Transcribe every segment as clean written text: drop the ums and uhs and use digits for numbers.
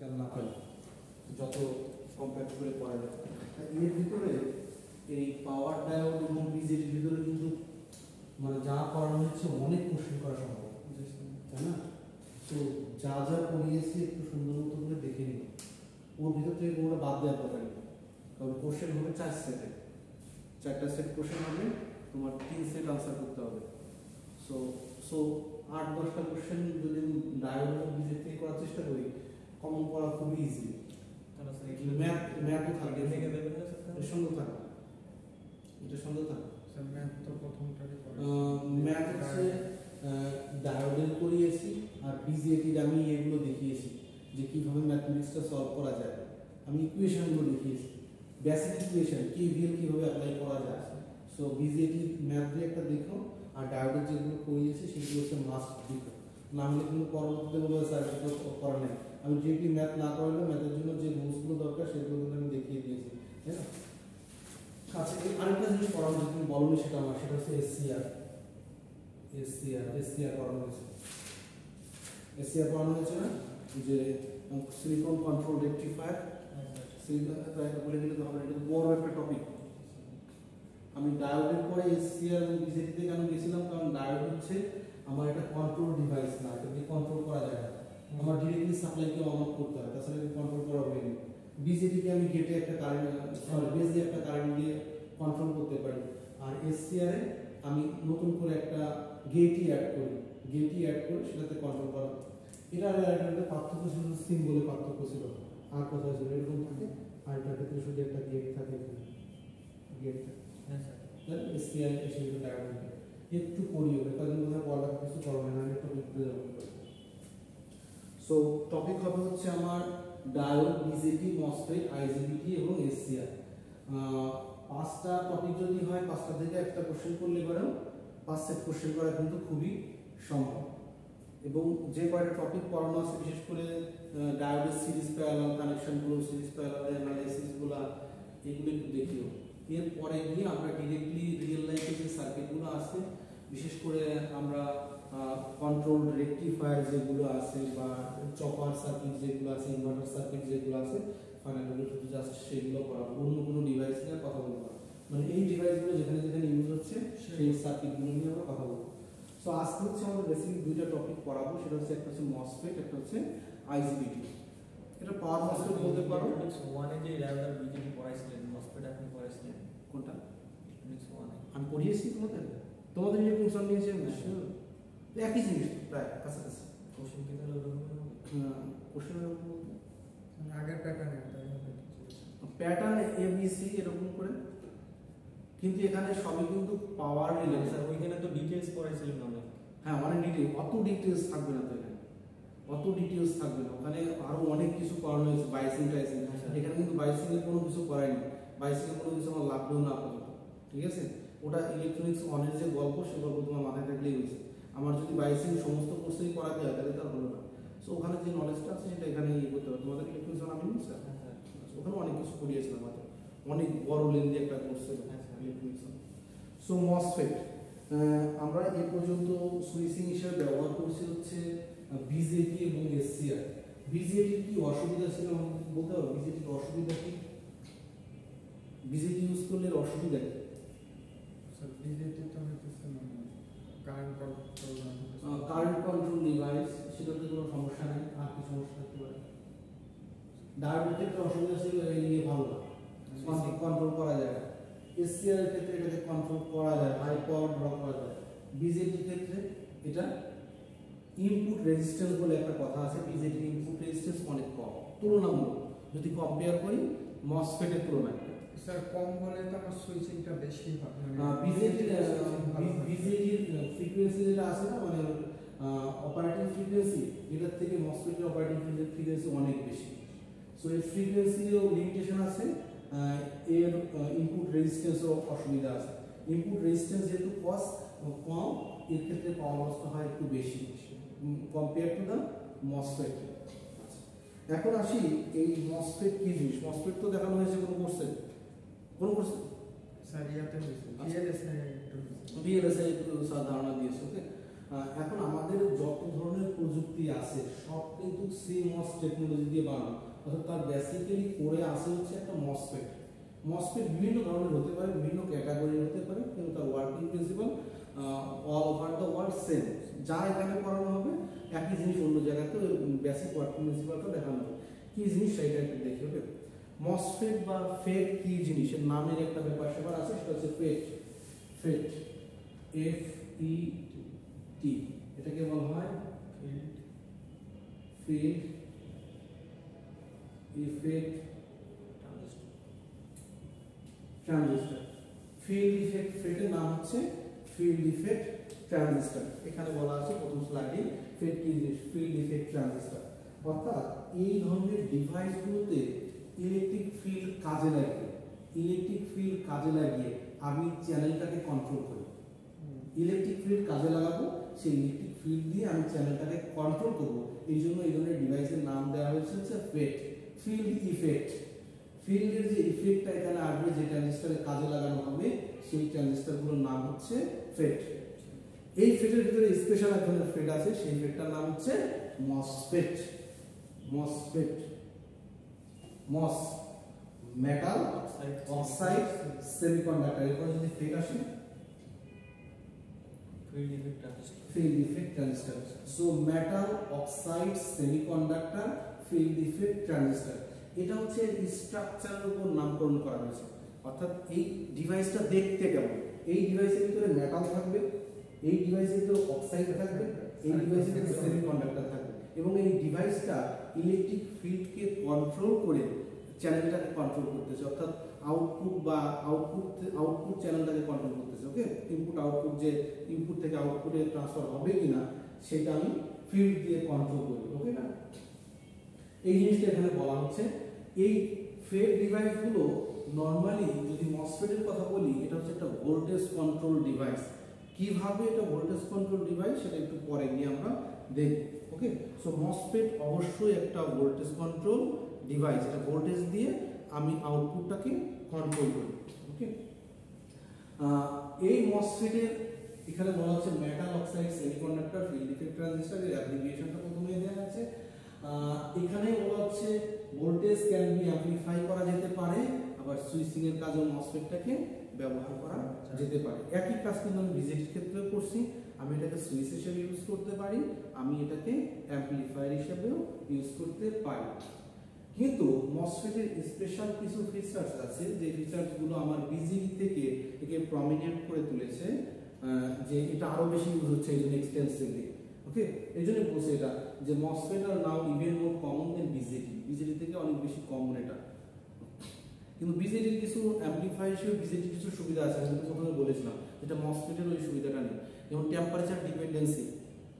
খেয়াল না হয় যত কম্পেয়ার করে পড়া যায়। এর ভিতরে এই পাওয়ার ডায়োড এবং বিজেপির ভিতরে কিন্তু মানে যা পড়ানো হচ্ছে অনেক কোশ্চেন করা সম্ভব, তাই না? তো যা যা পড়িয়েছি একটু সুন্দর মতো করে দেখে নিন, ওর ভিতর থেকে কোনোটা বাদ দেওয়ার দরকার নেই। কারণ কোশ্চেন হবে 4 সেটে, 4টা সেট কোশ্চেন হবে, তোমার 3 সেট আনসার করতে হবে। সো সো 8-10টা কোশ্চেন যদি ডায়োড এবং বিজেপি থেকে করার চেষ্টা করি, কমন করা খুবই ইজি। ম্যাথও থাকবে, এর সঙ্গে থাকবে, এটার সঙ্গে থাকবে। ম্যাথ তো প্রথমটারই ম্যাথ হচ্ছে ডায়োডের করিয়েছি, আর বিজেপির আমি এগুলো দেখিয়েছি যে কীভাবে ম্যাথমেটিক্সটা সলভ করা যায়। আমি ইকুয়েশনগুলো দেখিয়েছি, বেসিক ইকুয়েশন কেভিএল কীভাবে অ্যাপ্লাই করা যায়। সো বিজেপির ম্যাথ দিয়ে একটা দেখো, আর ডায়োডের যেগুলো করিয়েছি সেগুলো হচ্ছে মাস্ট দেখো, না হলে কিন্তু পরবর্তীতে বলবো স্যার সেগুলো করা নেই। আমি যেটি ম্যাথ না করলে ম্যাথের জন্য যে রুলসগুলো দরকার সেগুলো কিন্তু আমি দেখিয়ে দিয়েছি, তাই না? আচ্ছা, আরেকটা জিনিস পড়ানো যে তুমি বলোনি সেটা আমার, সেটা হচ্ছে এসসিআর পড়ানো হয়েছে। এসসিআর পড়ানো হয়েছে না, যে সিলিকন কন্ট্রোল রেকটিফায়ার। সিলিকন বলে গেলে তো এটা বড় একটা টপিক। আমি ডায়োডের পরে এসসিআর এবং বিজেপিতে কেন গেছিলাম, কারণ ডায়োড হচ্ছে আমার একটা কন্ট্রোল ডিভাইস না, এটা দিয়ে কন্ট্রোল করা যায় না। আমার ডিরেক্টলি সাপ্লাইকে অন অফ করতে হয়, তাছাড়া কন্ট্রোল করা হয়নি। বিজেপিকে আমি গেটে একটা কারেন্ট, বেস দিয়ে একটা কারেন্ট দিয়ে কন্ট্রোল করতে পারি। আর এসসিআর এ আমি নতুন করে একটা গেটই অ্যাড করি, সেটাতে কন্ট্রোল করা। এটার একটা পার্থক্য ছিল, সিম্বলে পার্থক্য ছিল। আর কোথায় ছিল এরকম থাকে, আর এটার ক্ষেত্রে শুধু একটা গেট থাকে, গেট থাকে। এসসিআর সেগুলো ডায়োড একটু পড়িও, কদিন কোথায় পড়া কিছু করবে না, একটা লিখতে যাবো। সো টপিক হবে হচ্ছে আমার ডায়োড, বিজেপি, মসফেট, আইজিবিটি এবং এসসিআর। 5টা টপিক যদি হয়, 5টা থেকে একটা কোশ্চেন করলে পারেও 5 সেট কোশ্চেন করা কিন্তু খুবই সম্ভব। এবং যে কয়টা টপিক পড়ানো আছে, বিশেষ করে ডায়োডের সিরিজ প্যারালাল কানেকশনগুলো, সিরিজ প্যারালাল অ্যানালাইসিসগুলো, এগুলো একটু দেখিও। এরপরে গিয়ে আমরা ডিরেক্টলি রিয়েল লাইফে যে সার্কিটগুলো আছে, বিশেষ করে আমরা কন্ট্রোল রেকটিফায়ার যেগুলো আছে, বা চপার সার্কিট যেগুলো আছে, ইনভার্টার সার্কিট যেগুলো আছে, ফাইনালি শুধু জাস্ট সেগুলো করা, অন্য কোনো ডিভাইস নিয়ে কথা বলবো না। মানে এই ডিভাইসগুলো যেখানে যেখানে ইউজ হচ্ছে সেই সার্কিটগুলো নিয়ে আমরা কথা বলবো। সো আজকে হচ্ছে আমাদের বেসিক 2টা টপিক পড়াবো, সেটা হচ্ছে একটা হচ্ছে মসফেট, একটা হচ্ছে আইজিবিটি। এটা পাওয়ার মসফেট বলতে পারো। ওয়ানে যে ডায়োড বিজেপি পড়াইছিলেন, মসফেট আপনি পড়াইছিলেন কোনটা? ওয়ানে আমি পড়িয়েছি তোমাদের ইলেকট্রনিক্স নিয়েছি একই জিনিস, প্রায় কাছাকাছি। কোশ্চেন কি তাহলে কোশ্চেন আগের প্যাটার্নে প্যাটার্ন এবিসি এরকম করে, কিন্তু এখানে সবই কিন্তু পাওয়ার রিলেটেড। স্যার ওইখানে তো ডিটেইলস পড়াইছিলেন অনেক। হ্যাঁ, অনেক ডিটেইল, অত ডিটেইলস থাকবে না তো এখানে, অত ডিটেইলস থাকবে না। ওখানে আরো অনেক কিছু পড়ানো হয়েছে, বাইসিং টাইসিং। এখানে কিন্তু বাইসিং এর কোনো কিছু করায়নি, বাইসিং এর কোনো কিছু আমার লাগবেও না আপাতত, ঠিক আছে? ওটা ইলেকট্রনিক্স অনের যে গল্প, সেই গল্প তোমার মাথায় থাকলেই হয়েছে। আমার যদি বাইসিং সমস্ত কোর্সেই করাতে হয় তাহলে তার হলো না। সো ওখানে যে নলেজটা আছে সেটা এখানে ইয়ে করতে হবে। তোমাদের ইলেকট্রনিক্স আমি নিই স্যার, ওখানে অনেক কিছু পড়িয়েছিলাম, আমাদের অনেক বড় লেন্দি একটা কোর্স ছিল ইলেকট্রনিক্স। সো মসফেট আমরা এ পর্যন্ত সুইচিং হিসেবে ব্যবহার করছি হচ্ছে বিজেপি এবং এসসিআর। বিজেপির কি অসুবিধা ছিল বলতে পারো? বিজেপির অসুবিধা কি? বিজেপি ইউজ করলে অসুবিধা কি? বিজেপি তো হইতেছে না কারেন্ট কন্ট্রোল ডিভাইস, সেটাতে কোনো সমস্যা নেই। আর কি সমস্যা থাকতে পারে? ডায়োডের ক্ষেত্রে অসুবিধা ছিল, এই নিয়ে ভালো না, কন্ট্রোল করা যায় না। এসসিআর এর ক্ষেত্রে এটাকে কন্ট্রোল করা যায়, হাই পাওয়ার ড্র করা যায়। বিজেপির ক্ষেত্রে এটা ইনপুট রেজিস্ট্যান্স বলে একটা কথা আছে, বিজেপির ইনপুট রেজিস্ট্যান্স অনেক কম তুলনামূলক, যদি কম্পেয়ার করি মসফেটের তুলনায়। স্যার কম বলে তো আমার সুইচিংটা বেশি হয়। বিজেপির ফ্রিকোয়েন্সি যেটা আছে না, মানে অপারেটিং ফ্রিকোয়েন্সি, এটার থেকে মসফেটের অপারেটিং ফ্রিকোয়েন্সি অনেক বেশি। সো এর ফ্রিকোয়েন্সিরও লিমিটেশন আছে, এর ইনপুট রেজিস্ট্যান্সও অসুবিধা আছে। ইনপুট রেজিস্ট্যান্স যেহেতু কম, এর ক্ষেত্রে পাওয়ার লসটা হয় একটু বেশি কম্পেয়ার টু দ্য মসফেট। এখন আসি এই মসফেট কি জিনিস। মসফেট তো দেখানো হয়েছে কোনো কোর্সে, স্যার ইয়াতে ভিএলএসআই একটু ধারণা দিয়েছে। ওকে, এখন আমাদের যত ধরনের প্রযুক্তি আছে সব কিন্তু CMOS টেকনোলজি দিয়ে বানানো, অর্থাৎ তার বেসিক্যালি করে আসে হচ্ছে একটা মসফেট। মসফেট বিভিন্ন ধরনের হতে পারে, বিভিন্ন ক্যাটাগরির হতে পারে, কিন্তু তার working principal all over the world same. যা এখানে করানো হবে একই জিনিস অন্য জায়গাতে বেসিক ওয়ার্কিং প্রিন্সিপালটা দেখানো হবে। কি জিনিস সেটা একটু দেখি। ওকে, মসফেট বা ফেট কি জিনিসের নামের একটা ব্যাপার স্যাপার আছে, সেটা হচ্ছে ফেট। ফেট FET, এটাকে বলা হয় field effect transistor. Field effect ফেটের নাম হচ্ছে ফিল্ড ইফেক্ট ট্রানজিস্টর। এখানে বলা আছে প্রথম স্লাইডে ফেট কি জিনিস, ফিল্ড ইফেক্ট ট্রানজিস্টর। অর্থাৎ এই ধরনের ডিভাইসগুলোতে ইলেকট্রিক ফিল্ড কাজে লাগিয়ে, ইলেকট্রিক ফিল্ড কাজে লাগিয়ে আমি চ্যানেলটাকে কন্ট্রোল করি। ইলেকট্রিক ফিল্ড কাজে লাগাবো, সেই ইলেকট্রিক ফিল্ড দিয়ে আমি চ্যানেলটাকে কন্ট্রোল করব। এই জন্য এই ধরনের ডিভাইসের নাম দেওয়া হয়েছে হচ্ছে ফেট, ফিল্ড ইফেক্ট। ফিল্ডের যে ইফেক্টটা এখানে আসবে, যে ট্রানজিস্টরে কাজে লাগানো হবে, সেই ট্রানজিস্টরগুলোর নাম হচ্ছে ফেট। এই ফেটের ভিতরে স্পেশাল এক ধরনের ফেট আছে, সেই ফেটটার নাম হচ্ছে মসফেট। মসফেট, মস মেটাল অক্সাইড সেমিকন্ডাক্টর, এরপর যদি ফেট আসে field effect transistor. field effect transistor. So metal oxide semiconductor field effect transistor, এটা হচ্ছে স্ট্রাকচারের উপর নামকরণ করা হয়েছে। অর্থাৎ এই ডিভাইসটা দেখতে কেমন, এই ডিভাইসের ভিতরে মেটাল থাকবে, এই ডিভাইসের ভিতরে অক্সাইড থাকবে, এই ডিভাইসের ভিতরে সেমিকন্ডাক্টর থাকবে, এবং এই ডিভাইসটা ইলেকট্রিক ফিল্ডকে কন্ট্রোল করে চ্যানেলটাকে কন্ট্রোল করতেছে। অর্থাৎ আউটপুট বা আউটপুট চ্যানেলটাকে কন্ট্রোল করতেছে। ওকে, ইনপুট আউটপুট, যে ইনপুট থেকে আউটপুটে ট্রান্সফার হবে কিনা সেটা আমি ফিল্ড দিয়ে কন্ট্রোল করি। ওকে না, এই জিনিসটা এখানে বলা হচ্ছে। এই ফেড ডিভাইসগুলো নরমালি যদি মসফেটের কথা বলি, এটা হচ্ছে একটা ভোল্টেজ কন্ট্রোল ডিভাইস। কিভাবে এটা ভোল্টেজ কন্ট্রোল ডিভাইস সেটা একটু পরে গিয়ে আমরা দেখব। ওকে, সো মসফেট অবশ্যই একটা ভোল্টেজ কন্ট্রোল ডিভাইস, এটা ভোল্টেজ দিয়ে আমি আউটপুটটাকে কন্ট্রোল করি। ওকে, এই মসফেটের এখানে বলা হচ্ছে metal oxide semiconductor field effect transistor, এর অ্যাপ্লিকেশনটা প্রথমে দেওয়া আছে। এখানে বলা হচ্ছে ভোল্টেজ ক্যান বি অ্যামপ্লিফাই করা যেতে পারে, আবার সুইচিং এর কাজেও মসফেটটাকে ব্যবহার করা যেতে পারে। একই কাজ কিন্তু আমি বিজেটির ক্ষেত্রেও করছি, আমি এটাকে সুইচ হিসেবে ইউজ করতে পারি, আমি এটাকে অ্যামপ্লিফায়ার হিসেবেও ইউজ করতে পারি। কিন্তু মসফেটের স্পেশাল কিছু ফিচার্স আছে, যে ফিচার্সগুলো আমার বিজিবি থেকে একে প্রমিনেন্ট করে তুলেছে, যে এটা আরো বেশি ইউজ হচ্ছে এই জন্য এক্সটেন্সিভলি। ওকে, এই জন্য বলছে এটা যে মসফেট আর নাও ইভেন মোর কমন দেন বিজেটি, বিজেটি থেকে অনেক বেশি কমন এটা। কিন্তু বিজেটির কিছু অ্যামপ্লিফাই হিসেবে বিজেটির কিছু সুবিধা আছে, আমি প্রথমে বলেছিলাম, যেটা মসফেটের ওই সুবিধাটা নেই। যেমন টেম্পারেচার ডিপেন্ডেন্সি,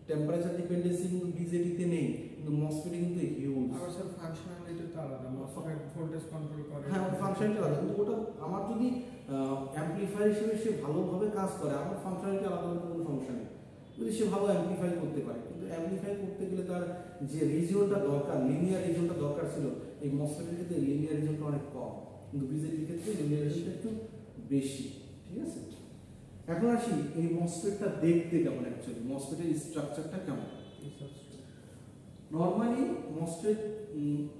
টেম্পারেচার ডিপেন্ডেন্সি কিন্তু বিজেটিতে নেই, কিন্তু মসফেটে কিন্তু হিউজ। আর স্যার ফাংশনালিটি তো আলাদা, মসফেট ভোল্টেজ কন্ট্রোল করে। হ্যাঁ, ফাংশনালিটি আলাদা, কিন্তু ওটা আমার যদি অ্যামপ্লিফায়ার হিসেবে সে ভালোভাবে কাজ করে, আমার ফাংশনালিটি আলাদা হলে কোনো সমস্যা নেই, যদি সে ভালো অ্যামপ্লিফাই করতে পারে। কিন্তু অ্যামপ্লিফাই করতে গেলে তার যে রিজিয়নটা দরকার, লিনিয়ার রিজিয়নটা দরকার ছিল, এই মসফেটের ক্ষেত্রে লিনিয়ার রিজিয়নটা অনেক কম, কিন্তু বিজেপির ক্ষেত্রে লিনিয়ার রিজিয়নটা একটু বেশি। ঠিক আছে, এখন আসি এই মসফেটটা দেখতে কেমন, অ্যাকচুয়ালি মসফেটের স্ট্রাকচারটা কেমন। নরমালি মসফেট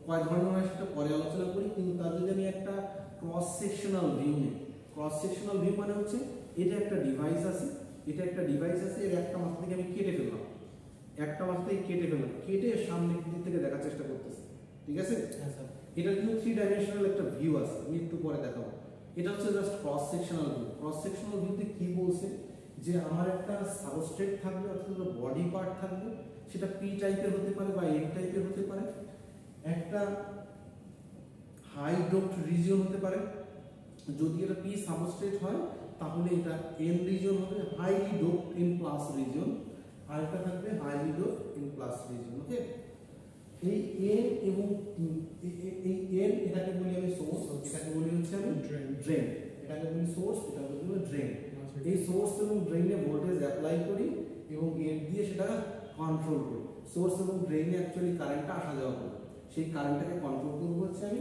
কয় ধরনের হয় সেটা পরে আলোচনা করি, কিন্তু তার যদি আমি একটা ক্রস সেকশনাল ভিউ নিই, ক্রস সেকশনাল ভিউ মানে হচ্ছে এটা একটা ডিভাইস আছে, এটা একটা ডিভাইস আছে, এর একটা মাথা থেকে আমি কেটে ফেললাম, একটা মাথা থেকে কেটে ফেললাম, কেটে সামনের দিক থেকে দেখার চেষ্টা করতেছি। ঠিক আছে, এটা কিন্তু 3 ডাইমেনশনাল একটা ভিউ আছে, আমি একটু পরে দেখাবো। এটা হচ্ছে just cross sectional view. Cross sectional ভিউতে কি বলছে, যে আমার একটা সাবস্ট্রেট থাকবে, অর্থাৎ বডি পার্ট থাকবে, সেটা পি টাইপের হতে পারে বা এন টাইপের হতে পারে, একটা হাই ডোপড রিজিয়ন হতে পারে, যদি এটা পি সাবস্ট্রেট হয় তাহলে এটা এন রিজিয়ন হবে, highly doped N plus region, আর এটা থাকবে highly doped N plus region. Okay, এই এন এবং এই এন এটাকে বলি আমি সোর্স, এটাকে বলি হচ্ছে আমি ড্রেন, এটাকে বলি সোর্স, এটাকে বলি ড্রেন। এই সোর্স এবং ড্রেনে ভোল্টেজ অ্যাপ্লাই করি এবং গেট দিয়ে সেটা কন্ট্রোল করি। সোর্স এবং ড্রেনে অ্যাকচুয়ালি কারেন্টটা আসা যাওয়া করে, সেই কারেন্টটাকে কন্ট্রোল করব হচ্ছে আমি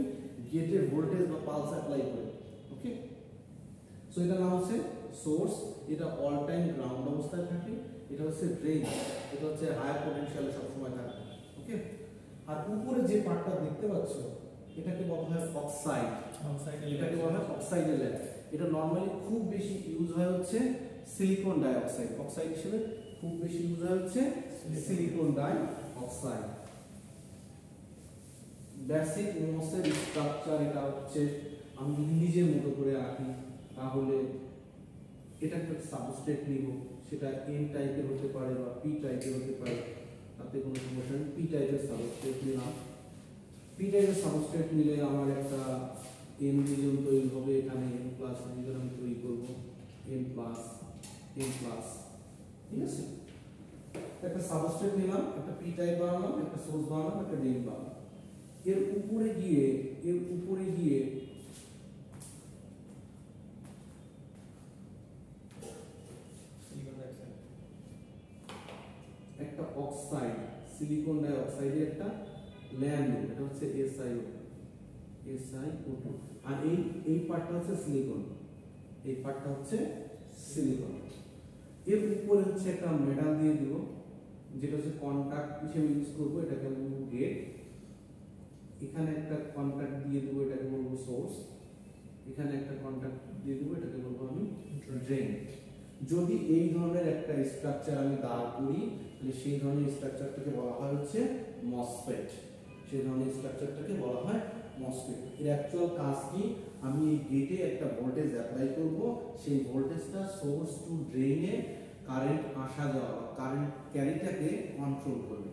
গেটে ভোল্টেজ বা পালস অ্যাপ্লাই করি। ওকে, সো এটা নাম হচ্ছে সোর্স, এটা অল টাইম গ্রাউন্ড অবস্থায় থাকে এটা হচ্ছে ড্রেন, এটা হচ্ছে হায়ার পটেনশিয়ালে সবসময় থাকবে। ওকে, আর উপরে যে পার্টটা দেখতে পাচ্ছ এটাকে বলা হয় অক্সাইড, এটাকে বলা হয় অক্সাইডের লেয়ার। এটা নর্মালি খুব বেশি ইউজ হয় হচ্ছে সিলিকন ডাই অক্সাইড, অক্সাইড হিসেবে খুব বেশি ইউজ হয় হচ্ছে silicon die oxide. Basic মসের structure এটা হচ্ছে, আমি যদি নিজের মতো করে আঁকি তাহলে এটা একটা সাবস্ট্রেট নিব, সেটা এন টাইপের হতে পারে বা পি টাইপের হতে পারে, তাতে কোনো সমস্যা নেই। পি টাইপের সাবস্ট্রেট নিলাম, পি টাইপের সাবস্ট্রেট নিলে আমার একটা এন রিজন তৈরি হবে, এখানে এন প্লাস রিজন আমি তৈরি করবো, এন প্লাস, ঠিক আছে। একটা সাবস্ট্রেট নিলাম, একটা পি টাইপ বানালাম, একটা সোর্স বানালাম, একটা ড্রেন বানালাম। এর উপরে গিয়ে একটা অক্সাইড, সিলিকন ডাই অক্সাইডের একটা লেয়ার নেব, এটা হচ্ছে SiO2, আর এই পার্টটা হচ্ছে সিলিকন, এই পার্টটা হচ্ছে সিলিকন। এর উপরে হচ্ছে একটা মেটাল দিয়ে দিব, যেটা হচ্ছে কন্টাক্ট হিসেবে ইউজ করবো, এটাকে আমি বলবো গেট। এখানে একটা কন্টাক্ট দিয়ে দেবো, এটাকে বলবো সোর্স। এখানে একটা কন্টাক্ট দিয়ে দেবো, এটাকে বলবো আমি ড্রেন। যদি এই ধরনের একটা স্ট্রাকচার আমি দাঁড় করি তাহলে সেই ধরনের স্ট্রাকচারটাকে বলা হয় হচ্ছে মসফেট, সেই ধরনের স্ট্রাকচারটাকে বলা হয় মসফেট। এর অ্যাকচুয়াল কাজ কি, আমি এই গেটে একটা ভোল্টেজ অ্যাপ্লাই করব, সেই ভোল্টেজটা সোর্স টু ড্রেনে কারেন্ট আসা যাওয়া, কারেন্ট ক্যারিটাকে কন্ট্রোল করবে,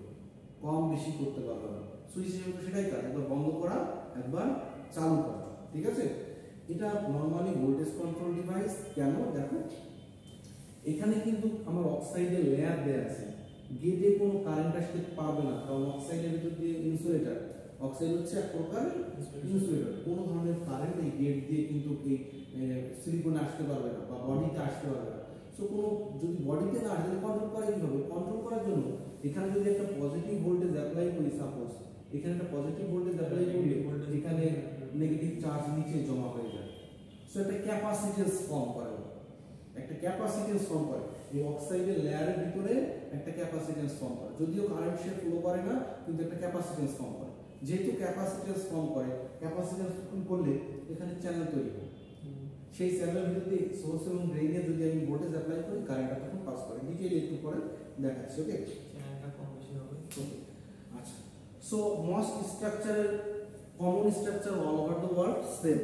কম বেশি করতে পারবে না। সুইচ হিসেবে সেটাই কাজ, একবার বন্ধ করা, একবার চালু করা, ঠিক আছে। এটা নর্মালি ভোল্টেজ কন্ট্রোল ডিভাইস। কেন দেখো, এখানে কিন্তু আমার অক্সাইডের লেয়ার দেয়া আছে, গেটে কোনো কারেন্ট আসতে পারবে না, কারণ অক্সাইডের ভিতর দিয়ে ইনসুলেটর, অক্সাইড হচ্ছে এক প্রকার ইনসুলেটর, কোনো ধরনের কারেন্ট এই গেট দিয়ে কিন্তু এই সিলিকনে আসতে পারবে না বা বডিতে আসতে পারবে না। সো কোনো যদি বডিতে না আসলে কন্ট্রোল করে কিভাবে, কন্ট্রোল করার জন্য এখানে যদি একটা পজিটিভ ভোল্টেজ অ্যাপ্লাই করি, সাপোজ এখানে একটা পজিটিভ ভোল্টেজ অ্যাপ্লাই করলে এখানে নেগেটিভ চার্জ নিচে জমা হয়ে যায়, সো একটা ক্যাপাসিটেন্স ফর্ম করে, একটা ক্যাপাসিটেন্স ফর্ম করে এই অক্সাইডের লেয়ারের ভিতরে একটা ক্যাপাসিটেন্স ফর্ম করে, যদিও কারেন্ট সে ফ্লো করে না কিন্তু একটা ক্যাপাসিটেন্স ফর্ম করে। যেহেতু ক্যাপাসিটেন্স ফর্ম করে, ক্যাপাসিটেন্স করলে এখানে চ্যানেল তৈরি হয়, সেই চ্যানেলের ভিতর দিয়ে সোর্স এবং ড্রেইনে যদি আমি ভোল্টেজ অ্যাপ্লাই করি কারেন্টটা তখন পাস করে। ডিটেইল একটু পরে দেখাচ্ছি। ওকে, চ্যানেলটা কম বেশি হবে। আচ্ছা, সো মস স্ট্রাকচারের common structure all over the world same.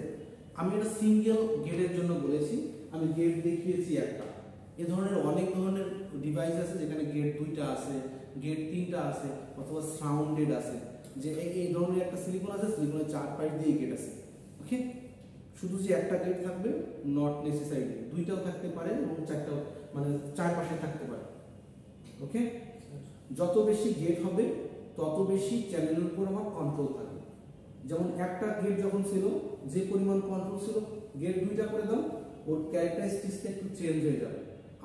আমি এটা সিঙ্গেল গেটের জন্য বলেছি, আমি গেট দেখিয়েছি একটা। এ ধরনের অনেক ধরনের ডিভাইস আছে যেখানে গেট 2টা আছে, গেট 3টা আছে, অথবা সাউন্ডেড আছে, যে এই ধরনের একটা সিলিকন আছে, সিলিকনের 4 পাইপ দিয়ে গেট আছে। ওকে, শুধু যে একটা গেট থাকবে নট নেসেসারি, 2টাও থাকতে পারে এবং 4টাও, মানে 4 পাশে থাকতে পারে। ওকে, যত বেশি গেট হবে তত বেশি চ্যানেলের উপর আমার কন্ট্রোল থাকবে। যেমন একটা গেট যখন ছিল, যে পরিমাণ কন্ট্রোল ছিল, গেট 2টা করে দাও, ওর ক্যারেক্টারিস্টিক্সটা একটু চেঞ্জ হয়ে যাবে,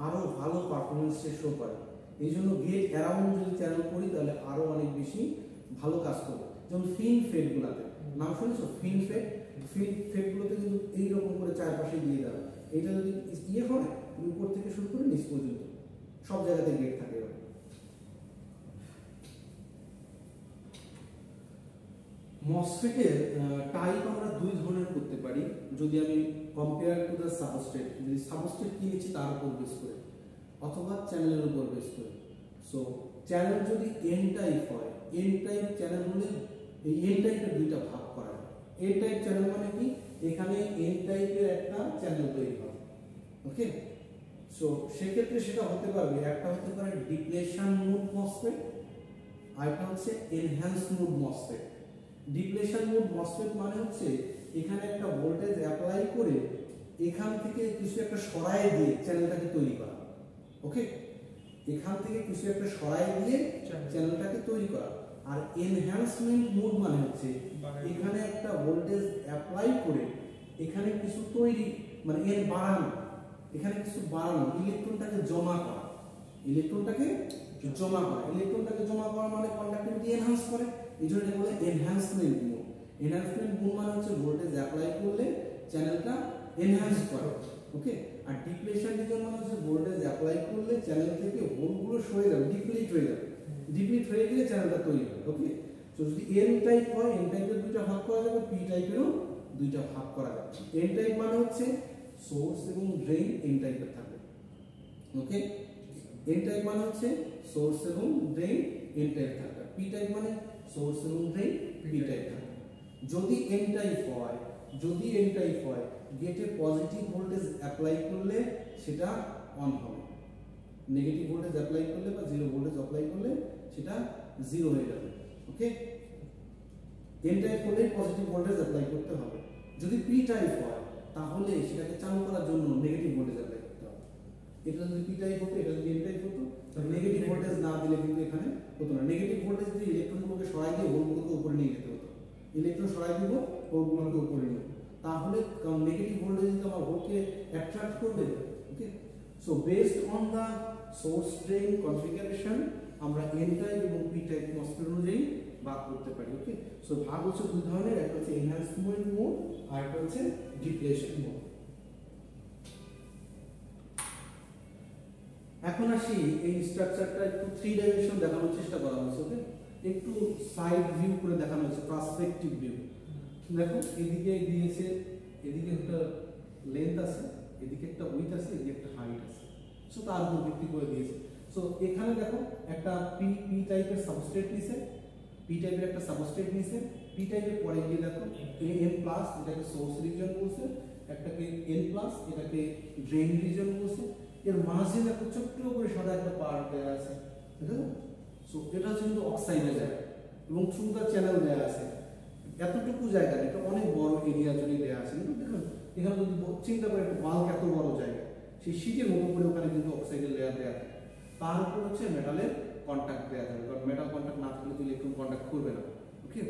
আরো ভালো পারফরমেন্স শো করে। এই জন্য গেট অ্যারাউন্ড যদি চ্যানেল করি তাহলে আরো অনেক বেশি ভালো কাজ করবে। যেমন ফিন ফেডগুলোতে নাম শুনেছো, ফিন ফেডগুলোতে কিন্তু এইরকম করে চারপাশে দিয়ে দেওয়া, এটা যদি ইয়ে হয় উপর থেকে শুরু করে নিচ পর্যন্ত সব জায়গাতে গেট থাকে। মসফেটের টাইপ আমরা 2 ধরনের করতে পারি, যদি আমি কম্পেয়ার টু দ্য সাবস্ট্রেট, যদি সাবস্ট্রেট কি নিচ্ছি তার উপর বেস করে, অথবা চ্যানেলের উপর বেস করে। সো চ্যানেল যদি এন টাইপ হয়, এন টাইপ চ্যানেল হলে এই এন টাইপের 2টা ভাগ করা হয়। এন টাইপ চ্যানেল মানে কি, এখানে এন টাইপের একটা চ্যানেল তৈরি হয়। ওকে, সো সেক্ষেত্রে সেটা হতে পারবে, একটা হতে পারে ডিপ্লেশন মোড মসফেট, আরেকটা হচ্ছে enhance mode MOSFET. Depletion mode MOSFET মানে হচ্ছে এখানে একটা ভোল্টেজ অ্যাপ্লাই করে এখান থেকে কিছু একটা সরায় দিয়ে চ্যানেলটাকে তৈরি করা। ওকে, এখান থেকে কিছু একটা সরায় দিয়ে চ্যানেলটাকে তৈরি করা। আর এনহ্যান্সমেন্ট মোড মানে হচ্ছে এখানে একটা ভোল্টেজ অ্যাপ্লাই করে এখানে কিছু তৈরি, মানে এর বাড়ানো, এখানে কিছু বাড়ানো, ইলেকট্রনটাকে জমা করা, ইলেকট্রনটাকে জমা করা মানে কন্ডাক্টিভিটি এনহ্যান্স করে, এই জন্য এটা বলে এনহ্যান্সমেন্ট মোড। এনহ্যান্সমেন্ট মোড মানে হচ্ছে ভোল্টেজ অ্যাপ্লাই করলে চ্যানেলটা এনহ্যান্স করে, ওকে। আর ডিপ্লেশন রিজন মানে হচ্ছে ভোল্টেজ অ্যাপ্লাই করলে চ্যানেল থেকে হোলগুলো সরে যাবে, ডিপ্লিট হয়ে যাবে, ডিপ্লিট হয়ে গেলে চ্যানেলটা তৈরি হবে। ওকে, তো যদি এন টাইপ হয়, এন টাইপের দুইটা ভাগ করা যাবে, পি টাইপেরও দুইটা ভাগ করা যাবে। এন টাইপ মানে হচ্ছে সোর্স এবং ড্রেইন এন টাইপের থাকবে। ওকে, এন টাইপ মানে হচ্ছে সোর্স এবং ড্রেইন এন টাইপ থাকবে। পি টাইপ মানে সোর্স এবং ড্রেইন পি টাইপ থাকবে। যদি এন টাইপ হয়, যদি এন টাইপ হয়, গেটে পজিটিভ ভোল্টেজ অ্যাপ্লাই করলে সেটা অন হবে, নেগেটিভ ভোল্টেজ অ্যাপ্লাই করলে বা জিরো ভোল্টেজ অ্যাপ্লাই করলে সেটা জিরো হয়ে যাবে। ওকে, এন টাইপ হলে পজিটিভ ভোল্টেজ অ্যাপ্লাই করতে হবে। যদি পি টাইপ হয় তাহলে সেটাকে চালু করার জন্য নেগেটিভ ভোল্টেজ অ্যাপ্লাই করতে হবে। এটা যদি পি টাইপ হতো, এটা যদি এন টাইপ হতো, তাহলে নেগেটিভ ভোল্টেজ না দিলে কিন্তু এখানে হতো না। নেগেটিভ ভোল্টেজ দিয়ে ইলেকট্রনগুলোকে সরাই দিয়ে হোলগুলোকে উপরে নিয়ে যেতে হতো, ইলেকট্রন সরাই দিব, হোলগুলোকে উপরে নিয়ে, তাহলে নেগেটিভ ভোল্টেজ কিন্তু আমার হোলকে অ্যাট্রাক্ট করবে। Okay, so based on the source drain configuration আমরা এন টাইপ এবং পি টাইপ মসফেট অনুযায়ী ভাগ করতে পারি। ওকে, সো ভাগ হচ্ছে দুই ধরনের, একটা হচ্ছে এনহ্যান্সমেন্ট মোড আর একটা হচ্ছে ডিপ্লেশন মোড। এখন আসি এই স্ট্রাকচারটা একটু থ্রি ডাইমেনশন দেখানোর চেষ্টা করা হয়েছে। ওকে, একটু সাইড ভিউ করে দেখানো হয়েছে, পার্সপেক্টিভ ভিউ। দেখো এদিকে দিয়েছে, এদিকে একটা লেন্থ আছে, এদিকে একটা উইথ আছে, এদিকে একটা হাইট আছে, সো তার উপর ভিত্তি করে দিয়েছে। সো এখানে দেখো একটা পি টাইপের সাবস্ট্রেট নিছে, পি টাইপের একটা সাবস্ট্রেট নিছে, পি টাইপের পরে গিয়ে দেখো এন প্লাস, এটাকে সোর্স রিজন বলছে, একটাকে এন প্লাস, এটাকে ড্রেন রিজন বলছে, এর মাঝে দেখো ছোট্ট করে সাদা একটা পার্ট দেওয়া আছে, ঠিক আছে? সো এটা হচ্ছে কিন্তু অক্সাইডের জায়গা এবং থ্রু দ্য চ্যানেল দেওয়া আছে। এতটুকু জায়গা, এটা অনেক বড় এরিয়া জুড়ে দেওয়া আছে, কিন্তু দেখুন এখানে যদি চিন্তা করে একটা বাল্ক এত বড় জায়গা, সেই শীটের মতো করে ওখানে কিন্তু অক্সাইডের লেয়ার দেওয়া থাকে, তার উপর হচ্ছে মেটালের কন্ট্যাক্ট দেওয়া থাকে, কারণ মেটাল কন্ট্যাক্ট না থাকলে তো ইলেকট্রন কন্ট্যাক্ট করবে না। ওকে,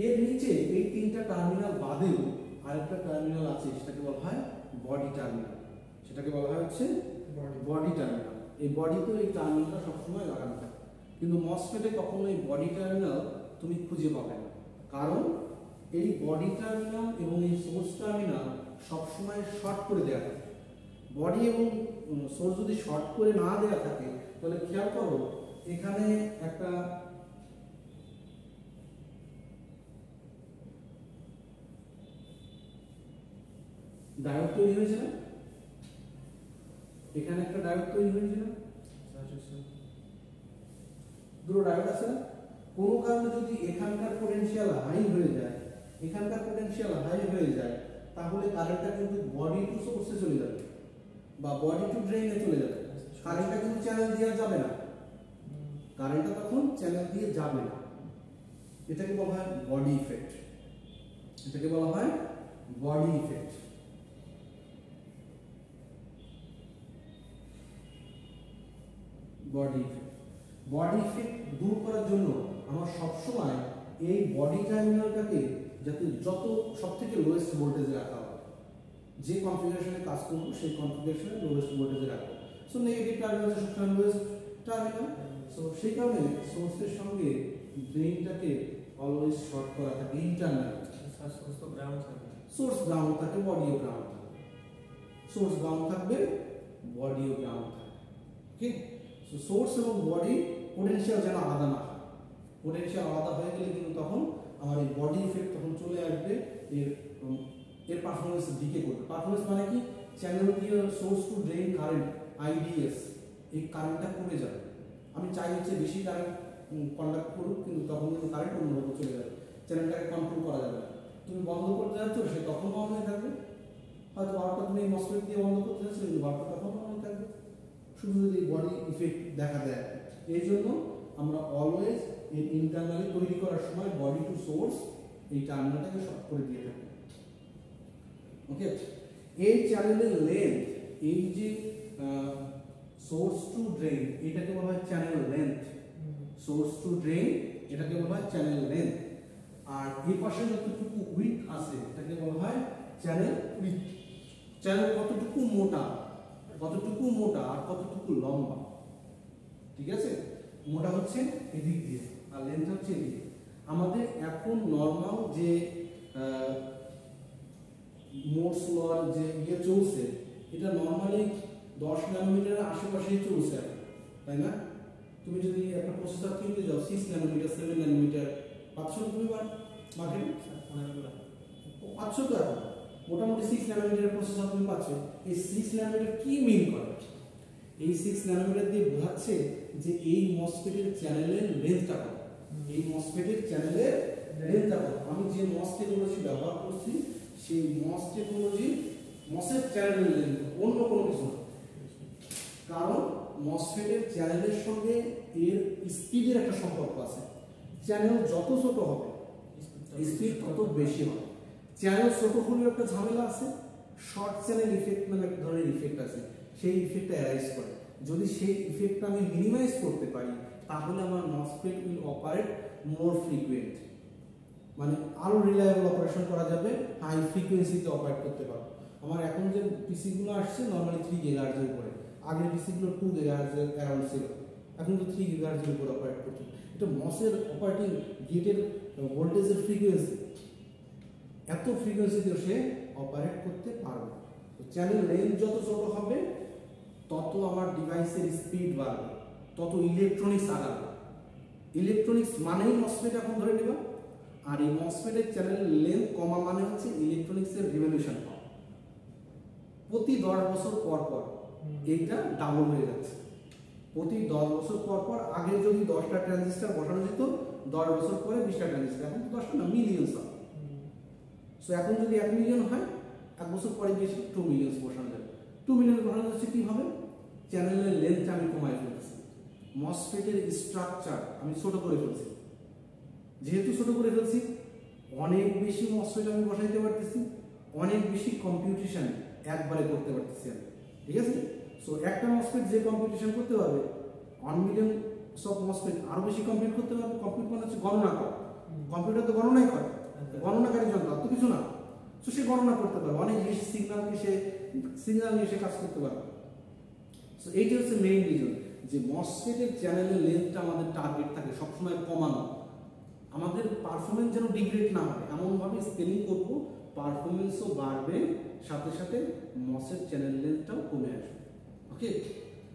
এর নিচে এই তিনটা টার্মিনাল বাদেও আরেকটা টার্মিনাল আছে, সেটাকে বলা হয় বডি টার্মিনাল, সেটাকে বলা হয় হচ্ছে বডি টার্মিনাল। এই বডিতে এই টার্মিনালটা সবসময় লাগানো থাকে, কিন্তু মসফেটে কখনো এই বডি টার্মিনাল তুমি খুঁজে পাবে না, কারণ এই বডি টার্মিনাল এবং এই সোর্স টার্মিনাল সবসময় শর্ট করে দেওয়া থাকে। বডি এবং সোর্স যদি শর্ট করে না দেওয়া থাকে তাহলে খেয়াল করো এখানে একটা ডায়োড তৈরি হয়েছে না, এখানে একটা ডায়োড তৈরি হয়েছে না, দুটো ডায়োড আছে না। কোনো কারণে যদি এখানকার পোটেনশিয়াল হাই হয়ে যায়, এখানকার পোটেনশিয়াল হাই হয়ে যায়, তাহলে কারেন্টটা কিন্তু বডি টু সোর্সে চলে যাবে বা বডি টু ড্রেইনে চলে যাবে, কারেন্টটা কিন্তু চ্যানেল দিয়ে যাবে না, কারেন্টটা তখন চ্যানেল দিয়ে যাবে না। এটাকে বলা হয় বডি ইফেক্ট, এটাকে বলা হয় body effect. Body effect, body effect দূর করার জন্য আমার সবসময় এই বডি টার্মিনালটাকে যাতে যত সবথেকে লোয়েস্ট ভোল্টেজে রাখা হয়, যে কনফিগারেশনে কাজ করবো সেই কনফিগারেশনে লোয়েস্ট ভোল্টেজে রাখবো। সো নেগেটিভ টার্মিনাল সবসময় লোয়েস্ট টার্মিনাল, সো সেই কারণে সোর্সের সঙ্গে ড্রেইনটাকে অলওয়েজ শর্ট করা থাকে ইন্টারনাল। সোর্স তো গ্রাউন্ড থাকে, সোর্স গ্রাউন্ড থাকে, বডিও গ্রাউন্ড থাকে, সোর্স গ্রাউন্ড থাকবে, বডিও গ্রাউন্ড থাকবে। ওকে, সো সোর্স এবং বডি পোটেনশিয়াল যেন আলাদা না হয়, পোটেনশিয়াল আলাদা হয়ে গেলে কিন্তু তখন আমার এই বডি ইফেক্ট তখন চলে আসবে, এর পারফরমেন্স ডিকে করবে। পারফরমেন্স মানে কি, চ্যানেল দিয়ে source to drain current IDS, এই কারেন্টটা কমে যাবে। আমি চাই হচ্ছে বেশি কারেন্ট কন্ডাক্ট করুক, কিন্তু তখন কিন্তু কারেন্ট অন্যভাবে চলে যাবে, চ্যানেলটাকে কন্ট্রোল করা যাবে না। তুমি বন্ধ করতে যাচ্ছ, সে তখন বন্ধ হয়ে থাকবে, হয়তো বারোটা তুমি মসফেট দিয়ে বন্ধ করতে যাচ্ছ, কিন্তু বারোটা তখন বন্ধ হয়ে থাকবে, শুধু যদি বডি ইফেক্ট দেখা দেয়। এই জন্য আমরা অলওয়েজ এই ইন্টারনালি তৈরি করার সময় বডি টু সোর্স এই টার্মিনালটাকে শর্ট করে দিয়ে থাকি। ওকে, এই চ্যানেলের লেন্থ, এই যে সোর্স টু ড্রেন, এটাকে বলা হয় channel length. Source to drain এটাকে বলা হয় চ্যানেল লেন্থ, আর এই পাশে যতটুকু উইথ আছে এটাকে বলা হয় চ্যানেল উইথ। চ্যানেল কতটুকু মোটা, কতটুকু মোটা আর কতটুকু লম্বা, ঠিক আছে? মোটা হচ্ছে এদিক দিয়ে আর লেন্থ হচ্ছে এদিকে। আমাদের এখন নর্মাল যে মোটস লর যে চলছে এটা নর্মালি 10 ন্যানোমিটারের আশেপাশেই চলছে, তাই না? তুমি যদি একটা প্রসেসর কিনতে যাও 6 ন্যানোমিটার 7 ন্যানোমিটার পাচ্ছ তুমি মার্কেটে পাচ্ছ তো এখন মোটামুটি 6 ন্যানোমিটারের প্রসেসর তুমি পাচ্ছ। এই 6 ন্যানোমিটার কি মিন করে? এই 6 ন্যানোমিটার দিয়ে বোঝাচ্ছে যে এই মসফেটের চ্যানেলের লেন্থটা কত, এই মসফেটের চ্যানেলের লেন্থটা কত। আমি যে মস টেকনোলজি ব্যবহার করছি সেই মস টেকনোলজি মসের চ্যানেলের লেন্থ, অন্য কোনো কিছু না। কারণ মসফেটের চ্যানেলের সঙ্গে এর স্পিডের একটা সম্পর্ক আছে। চ্যানেল যত ছোট হবে স্পিড তত বেশি হবে। চ্যানেল ছোট হলেও একটা ঝামেলা আছে, শর্ট চ্যানেল ইফেক্ট নামে এক ধরনের ইফেক্ট আছে, সেই ইফেক্টটা অ্যারাইজ করে। যদি সেই ইফেক্টটা আমি মিনিমাইজ করতে পারি তাহলে আমার MOSFET will operate more frequent, মানে আরো রিলায়েবল অপারেশন করা যাবে, হাই ফ্রিকোয়েন্সিতে অপারেট করতে পারবো। আমার এখন যে পিসিগুলো আসছে নর্মালি 3 GHz এর উপরে, আগের পিসিগুলো 2 GHz এর অ্যারাউন্ড ছিল, এখন তো 3 GHz এর উপরে অপারেট করছে। এটা মসের অপারেটিং গেটের ভোল্টেজের ফ্রিকোয়েন্সি, এত ফ্রিকোয়েন্সিতে সে অপারেট করতে পারবে। তো চ্যানেল রেঞ্জ যত ছোট হবে তত আমার ডিভাইসের স্পিড বাড়বে, তত ইলেকট্রনিক্স আগাবে। ইলেকট্রনিক্স মানেই মসফেট এখন ধরে নেবা, আর এই মসফেটের চ্যানেল লেন্থ কমা মানে হচ্ছে ইলেকট্রনিক্সের রিভলিউশন হওয়া। প্রতি 10 বছর পর পর এইটা ডাবল হয়ে যাচ্ছে। প্রতি 10 বছর পর পর আগে যদি 10টা ট্রানজিস্টর বসানো যেত, 10 বছর পরে 20টা ট্রানজিস্টর, এখন তো 10টা না, মিলিয়ন হবে। সো এখন যদি 1 মিলিয়ন হয়, 1 বছর পরে গিয়ে 2 মিলিয়ন বসানো যাবে। 2 মিলিয়ন বসানো যাচ্ছে কি হবে? চ্যানেলের লেন্থটা আমি কমাই ফেলছি, মসফেটের স্ট্রাকচার আমি ছোট করে ফেলছি। যেহেতু ছোট করে ফেলছি, অনেক বেশি মসফেট আমি বসাইতে পারতেছি, অনেক বেশি কম্পিউটেশন একবারে করতে পারতেছি আমি, ঠিক আছে? সো একটা মসফেট যে কম্পিউটেশন করতে পারবে 1 মিলিয়ন সব মসফেট আরো বেশি কম্পিউট করতে পারবে। কম্পিউট মানে হচ্ছে গণনা করা, কম্পিউটার তো গণনাই করে, গণনাকারী যন্ত্র তো কিছু না। তো সে গণনা করতে পারবে, অনেক বেশি সিগন্যাল নিয়ে সে কাজ করতে পারবে। সো এইটা হচ্ছে মেইন রিজন যে মসফেটের চ্যানেলের লেন্থটা আমাদের টার্গেট থাকে সবসময় কমানো, আমাদের পারফরমেন্স যেন ডিগ্রেড না হয় এমনভাবে স্কেলিং করব, পারফরমেন্সও বাড়বে, সাথে সাথে মসের চ্যানেল লেন্থটাও কমে আসবে। ওকে,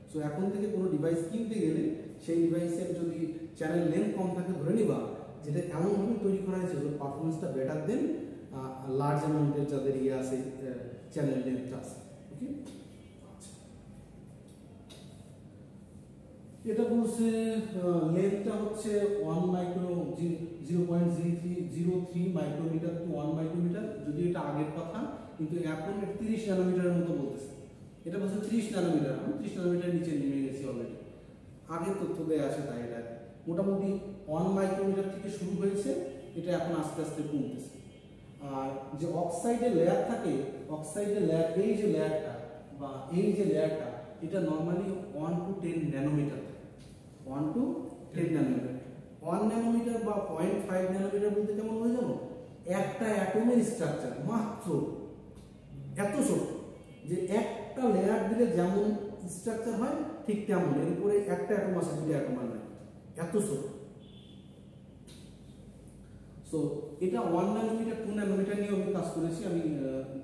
সো এখন থেকে কোনো ডিভাইস কিনতে গেলে সেই ডিভাইসের যদি চ্যানেল লেন্থ কম থাকে ধরে নিবা যেটা এমনভাবে তৈরি করা হয়েছে যে পারফরমেন্সটা বেটার দেন লার্জ অ্যামাউন্টের যাদের আছে চ্যানেল লেন্থটা আছে। ওকে, এটা বলছে লেন্থটা হচ্ছে 1 মাইক্রো 0.03 মাইক্রোমিটার টু 1 মাইক্রোমিটার, যদি এটা আগের কথা, কিন্তু এখন 30 ন্যানোমিটারের মতো বলতেছে। এটা বলছে 30 ন্যানোমিটার, আমি 30 ন্যানোমিটার নিচে নেমে গেছি অলরেডি, আগের তথ্য দেয়া আছে তাই। এটা মোটামুটি 1 মাইক্রোমিটার থেকে শুরু হয়েছে, এটা এখন আস্তে আস্তে কমতেছে। আর যে অক্সাইডের লেয়ার থাকে, অক্সাইডের লেয়ার, এই যে লেয়ারটা বা এই যে লেয়ারটা, এটা normally 1 to 10 nanometre, 1 to 10 nanometre. 1 nanometre বা 0.5 ন্যানোমিটার বলতে কেমন হয়ে যাবো, একটা অ্যাটমের স্ট্রাকচার মাত্র এত ছোট যে একটা লেয়ার দিলে যেমন স্ট্রাকচার হয় ঠিক তেমন, এরপরে একটা অ্যাটম আছে, দুটো অ্যাটম আর নাই, এত ছোট। সো এটা 1 ন্যানোমিটার 2 ন্যানোমিটার নিয়ে আমি কাজ করেছি। আমি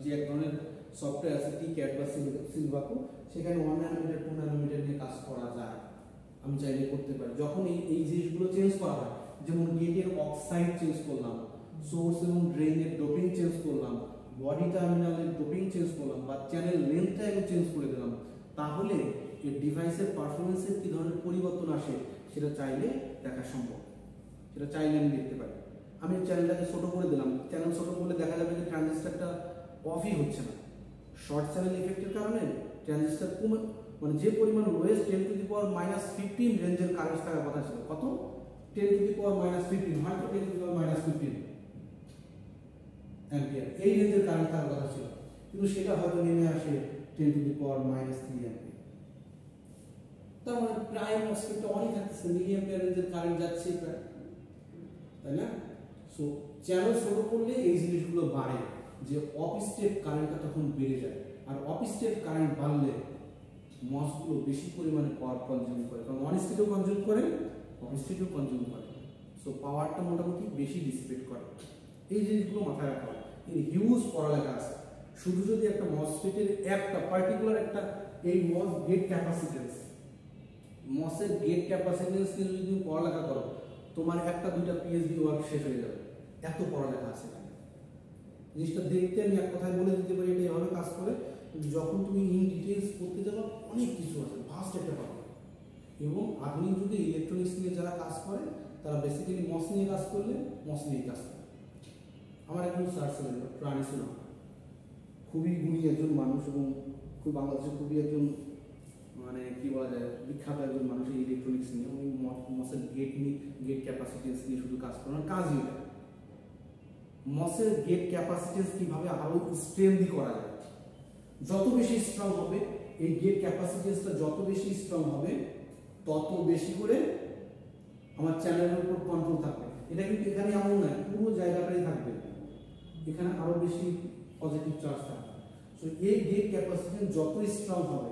যে এক ধরনের সফটওয়্যার আছে টিক্যাট বা সিলভাকো, সেখানে 1 ন্যানোমিটার 2 ন্যানোমিটার নিয়ে কাজ করা যায়, আমি চাইলে করতে পারি। যখন এই জিনিসগুলো চেঞ্জ করা হয়, যেমন গেটের অক্সাইড চেঞ্জ করলাম, সোর্স এবং ড্রেনের ডোপিং চেঞ্জ করলাম, বডি টার্মিনালের ডোপিং চেঞ্জ করলাম, বা চ্যানেল লেন্থটা আমি চেঞ্জ করে দিলাম, তাহলে এই ডিভাইসের পারফরমেন্সের কী ধরনের পরিবর্তন আসে সেটা চাইলে দেখা সম্ভব, সেটা চাইলে আমি দেখতে পারি। আমি চ্যানেলটাকে ছোটো করে দিলাম, চ্যানেল ছোটো করলে দেখা যাবে যে ট্রানজিস্টারটা অফই হচ্ছে না, শর্ট চ্যানেল ইফেক্টের কারণে ট্রানজিস্টার কমে, মানে যে পরিমাণ লোয়েস্ট 10 to the power -15 রেঞ্জের কারেন্ট থাকার কথা ছিল, কত 10 to the power -15, হয়তো 10 to the power -15 অ্যাম্পিয়ার, এই রেঞ্জের কারেন্ট থাকার কথা ছিল, কিন্তু সেটা হয়তো নেমে আসে 10 to the power -3 অ্যাম্পিয়ার। তার মানে প্রায় মসফেটটা অনেক থাকতেছে, মিলি অ্যাম্পিয়ার রেঞ্জের কারেন্ট যাচ্ছে প্রায়, তাই না? সো চ্যানেল ছোট করলে এই জিনিসগুলো বাড়ে, যে অফ স্টেট কারেন্টটা তখন বেড়ে যায়, আর অফ স্টেট কারেন্ট বাড়লে মসগুলো বেশি পরিমাণে পাওয়ার কনজিউম করে, কারণ অন স্টেটও কনজিউম করে, অফ স্টেটও কনজিউম করে, সো পাওয়ারটা মোটামুটি বেশি ডিসিপেট করে। এই জিনিসগুলো মাথায় রাখা হয়। এই হিউজ পড়ালেখা আছে, শুধু যদি একটা মসফেটের একটা পার্টিকুলার একটা এই মস গেট ক্যাপাসিটেন্স, মসের গেট ক্যাপাসিটেন্স নিয়ে যদি তুমি পড়ালেখা করো, তোমার একটা দুইটা পিএইচডি ওয়ার্ক শেষ হয়ে যাবে, এত পড়ালেখা আছে। জিনিসটা দেখতে আমি এক কথায় বলে দিতে পারি এটা এভাবে কাজ করে, কিন্তু যখন তুমি ইন ডিটেলস করতে যাবো অনেক কিছু আছে, ভাস্ট একটা পাবে। এবং আধুনিক যুগে ইলেকট্রনিক্স নিয়ে যারা কাজ করে তারা বেসিক্যালি মস নিয়ে কাজ করলে মস নিয়ে কাজ করে। আমার একজন স্যার ছিলেন প্রাণীসুন, খুবই গুণী একজন মানুষ এবং খুব বাংলাদেশে খুবই একজন মানে কি বলা যায় বিখ্যাত একজন মানুষ এই ইলেকট্রনিক্স নিয়ে। উনি মসের গেট নিয়ে গেট ক্যাপাসিটেন্স নিয়ে শুধু কাজ করেন, কাজই এটা মসের গেট ক্যাপাসিটেন্স কিভাবে আরো স্ট্রেংথি করা যায়। যত বেশি স্ট্রং হবে এই গেট ক্যাপাসিটেন্সটা, যত বেশি স্ট্রং হবে তত বেশি করে আমার চ্যানেলের উপর কন্ট্রোল থাকবে। এটা কিন্তু এখানে এমন নয়, পুরো জায়গাটাই থাকবে, এখানে আরো বেশি পজিটিভ চার্জ থাকবে। সো এই গেট ক্যাপাসিটেন্স যত স্ট্রং হবে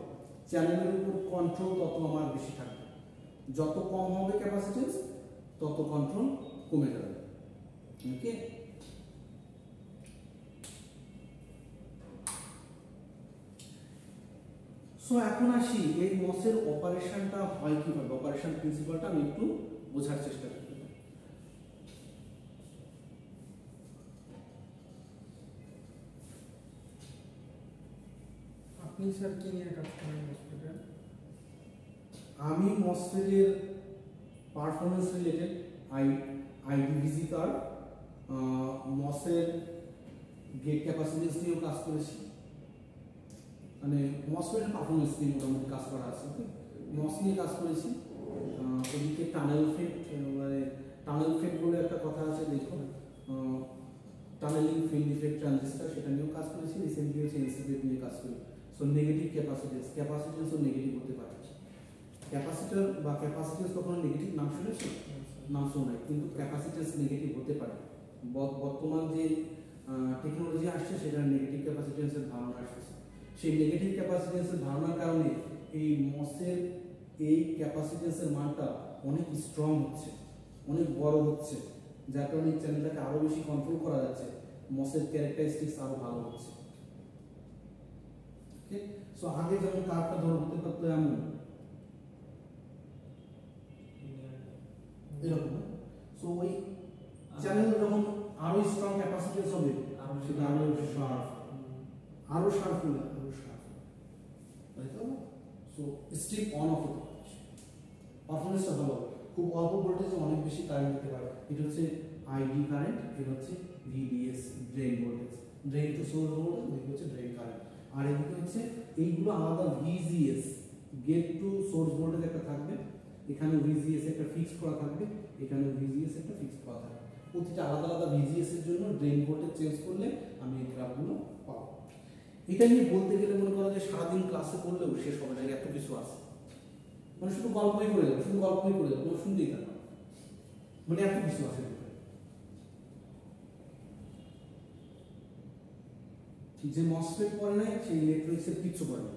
চ্যানেলের উপর কন্ট্রোল তত আমার বেশি থাকবে। যত কম হবে ক্যাপাসিটেন্স তত কন্ট্রোল কমে যাবে। ওকে, সো এখন আসি এই মসের অপারেশনটা হয় কিভাবে, অপারেশন প্রিন্সিপালটা আমি একটু বোঝার চেষ্টা করি। আপনি স্যার কি নিয়ে কাজ করেন হসপিটাল? আমি মসফেটের পারফরমেন্স রিলেটেড আইডিভিজি কার্ড, মসের গেট ক্যাপাসিটেন্স নিয়েও কাজ করেছি, মানে মসফেটের পারফরমেন্স নিয়ে মোটামুটি কাজ করা আছে। ওকে, মস নিয়ে কাজ করেছি। ওদিকে টানেল ফিট, মানে টানেল ফিট বলে একটা কথা আছে, দেখো টানেলিং ফিল্ড ইফেক্ট ট্রানজিস্টার, সেটা নিয়েও কাজ করেছি। রিসেন্টলি হচ্ছে এনসিপিএফ নিয়ে কাজ করি। সো নেগেটিভ ক্যাপাসিটেন্সও নেগেটিভ হতে পারে। ক্যাপাসিটর বা ক্যাপাসিটেন্স কখনো নেগেটিভ নাম শুনেছো? নাম শোনায়, কিন্তু ক্যাপাসিটেন্স নেগেটিভ হতে পারে। বর্তমান যে টেকনোলজি আসছে সেটা নেগেটিভ ক্যাপাসিটেন্সের ধারণা আসছে। সেই নেগেটিভ ক্যাপাসিটেন্সের ধারণার কারণে এই মসের এই ক্যাপাসিটেন্সের মানটা অনেক স্ট্রং হচ্ছে, অনেক বড় হচ্ছে, যার কারণে এই চ্যানেলটাকে আরো বেশি কন্ট্রোল করা যাচ্ছে, মসের ক্যারেক্টারিস্টিক্স আরো ভালো হচ্ছে। ওকে, সো আগে যেমন কার্ভটা ধরো হতে পারতো এমন এরকম, সো ওই চ্যানেল যখন আরো স্ট্রং ক্যাপাসিটেন্স হবে সেটা আরো শার্প, আরো শার্প হলে আরো শার্প, তাই তো? সো স্টিপ অন অফ হতে পারে, পারফরমেন্সটা ভালো হবে। খুব অল্প ভোল্টেজে অনেক বেশি কারেন্ট দিতে পারে। এটা হচ্ছে আইডি কারেন্ট, এটা হচ্ছে VDS drain voltage, drain to source voltage, এটা হচ্ছে ড্রেন কারেন্ট। আর এদিকে হচ্ছে এইগুলো আলাদা VGS, gate to source voltage একটা থাকবে, এখানে ভিজিএস একটা ফিক্সড করা থাকবে, এখানে ভিজিএস একটা ফিক্সড করা থাকবে। প্রতিটা আলাদা আলাদা ভিজিএস এর জন্য ড্রেন ভোল্টেজ চেঞ্জ করলে আমি এই গ্রাফগুলো পাবো। এটা নিয়ে বলতে গেলে মনে করো যে সারাদিন ক্লাসে পড়লেও শেষ হবে না, এত কিছু আছে, মানে শুধু গল্পই করে যাবে, শুধু গল্পই করে যাবে, তোমার শুনতেই থাকবে, মানে এত কিছু আছে। যে মসফেট পড়ে নাই সেই ইলেকট্রনিক্সের কিচ্ছু পড়ে না।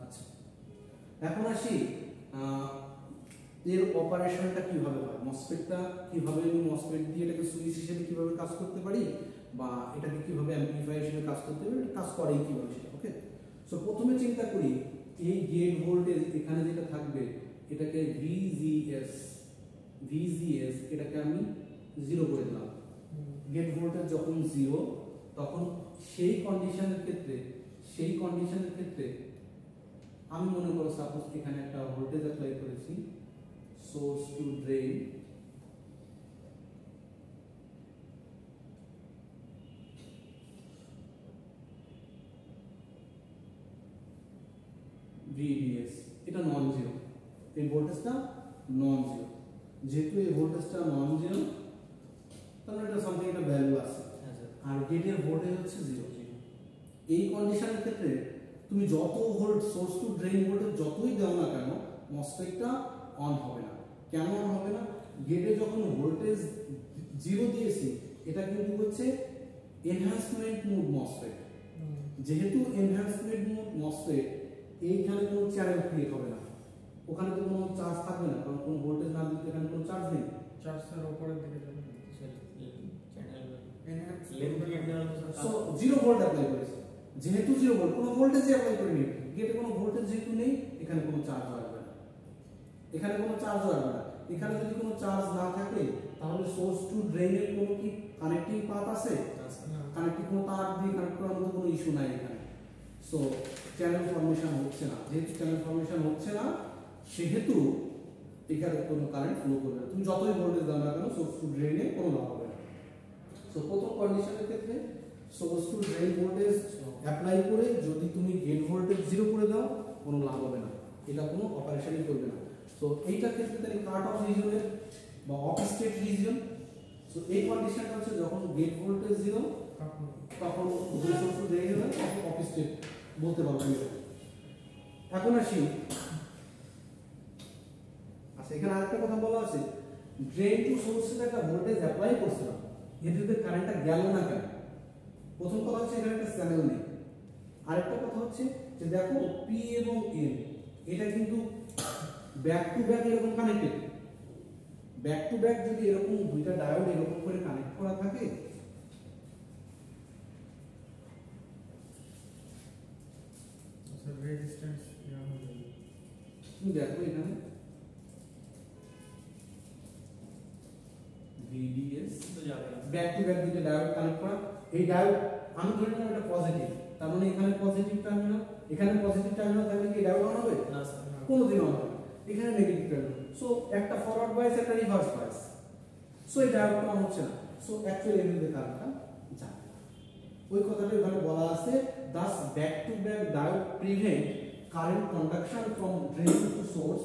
আচ্ছা, এখন আসি এর অপারেশনটা কিভাবে হয়, মসফেটটা কিভাবে, আমি মসফেট দিয়ে এটাকে সুইচ হিসেবে কিভাবে কাজ করতে পারি, বা এটাকে কিভাবে অ্যাম্পলিফায়ার হিসেবে কাজ করতে পারি, এটা কাজ করেই কিভাবে সেটা। ওকে, সো প্রথমে চিন্তা করি এই গেট ভোল্টেজ এখানে যেটা থাকবে এটাকে ভিজিএস এটাকে আমি 0 করে দিলাম। গেট ভোল্টেজ যখন 0 তখন সেই কন্ডিশনের ক্ষেত্রে আমি মনে করো সাপোজ এখানে একটা ভোল্টেজ অ্যাপ্লাই করেছি সোর্স টু ড্রেন, ভিডিএস, এটা নন জিরো, এই ভোল্টেজটা নন জিরো। যেহেতু এই ভোল্টেজটা নন জিরো তাহলে এটা সামথিং একটা ভ্যালু আছে, আর গেটের ভোল্টেজ হচ্ছে 0। এই কন্ডিশনের ক্ষেত্রে তুমি যত volt source to drain voltage যতই দাও না কেন মসফেটটা অন হবে না। কেন অন হবে না? গেটে যখন ভোল্টেজ 0 দিয়েছি এটা কিন্তু হচ্ছে এনহ্যান্সমেন্ট মোড মসফেট। যেহেতু এনহ্যান্সমেন্ট মোড মসফেট, এইখানে কোনো চ্যানেল ক্রিয়েট হবে না, ওখানে তো কোনো চার্জ থাকবে না, কারণ কোনো ভোল্টেজ না দিতে এখানে কোনো চার্জ নেই, চার্জের উপরের দিকে যাবে channel enhance length channel so 0 volt apply করেছে, যেহেতু 0 ভোল্ট কোনো ভোল্টেজ অ্যাপ্লাই করিনি, গেটে কোনো ভোল্টেজ যেহেতু নেই, এখানে কোনো চার্জ আসবে না, এখানে কোনো চার্জ আসবে না। এখানে যদি কোনো চার্জ না থাকে তাহলে সোর্স টু ড্রেনের কোনো কি কানেক্টিং পাথ আছে? কানেক্টিং কোনো তার দিয়ে কানেক্ট করার মতো কোনো ইস্যু নাই এখানে। সো চ্যানেল ফর্মেশন হচ্ছে না, যেহেতু চ্যানেল ফর্মেশন হচ্ছে না সেহেতু এখানে কোনো কারেন্ট ফ্লো করবে না, তুমি যতই ভোল্টেজ দাও না কেন সোর্স টু ড্রেনে কোনো লাভ হবে না। সো প্রথম কন্ডিশনের ক্ষেত্রে source to drain voltage apply করে যদি তুমি গেট ভোল্টেজ 0 করে দাও কোনো লাভ হবে না, এটা কোনো অপারেশনই করবে না। সো এইটার ক্ষেত্রে তাহলে কাট অফ রিজনের বা অফ স্টেট রিজন। সো এই কন্ডিশনটা হচ্ছে যখন গেট ভোল্টেজ 0 তখন সোর্স টু ড্রেন হবে অফ স্টেট বলতে পারবেন। এখন আসি, আচ্ছা এখানে আরেকটা কথা বলা আছে, ড্রেন টু সোর্সের একটা ভোল্টেজ অ্যাপ্লাই করছিলাম, এতে কারেন্টটা গেল না কেন? প্রথম কথা হচ্ছে এখানে একটা চ্যানেল নেই, আরেকটা কথা হচ্ছে যে দেখো পি এবং এন এটা কিন্তু ব্যাক টু ব্যাক এরকম কানেক্টেড, ব্যাক টু ব্যাক যদি এরকম দুইটা ডায়োড এরকম করে কানেক্ট করা থাকে রেজিস্ট্যান্স তুমি দেখো এখানে VDS তো যাবে ব্যাক টু ব্যাক দুইটা ডায়োড কানেক্ট করা, এই ডায়োড আমি ধরে নিলাম এটা পজিটিভ, তার মানে এখানে পজিটিভ টার্মিনাল, এখানে পজিটিভ টার্মিনাল থাকলে কি ডায়োড অন হবে? না স্যার কোনোদিন অন হবে না। এখানে নেগেটিভ টার্মিনাল, সো একটা ফরওয়ার্ড বায়াস একটা রিভার্স বায়াস, সো এই ডায়োডটা অন হচ্ছে না, সো অ্যাকচুয়ালি এর মধ্যে কারেন্টটা যাবে না। ওই কথাটা এখানে বলা আছে, thus back to back diode prevent current conduction from drain to source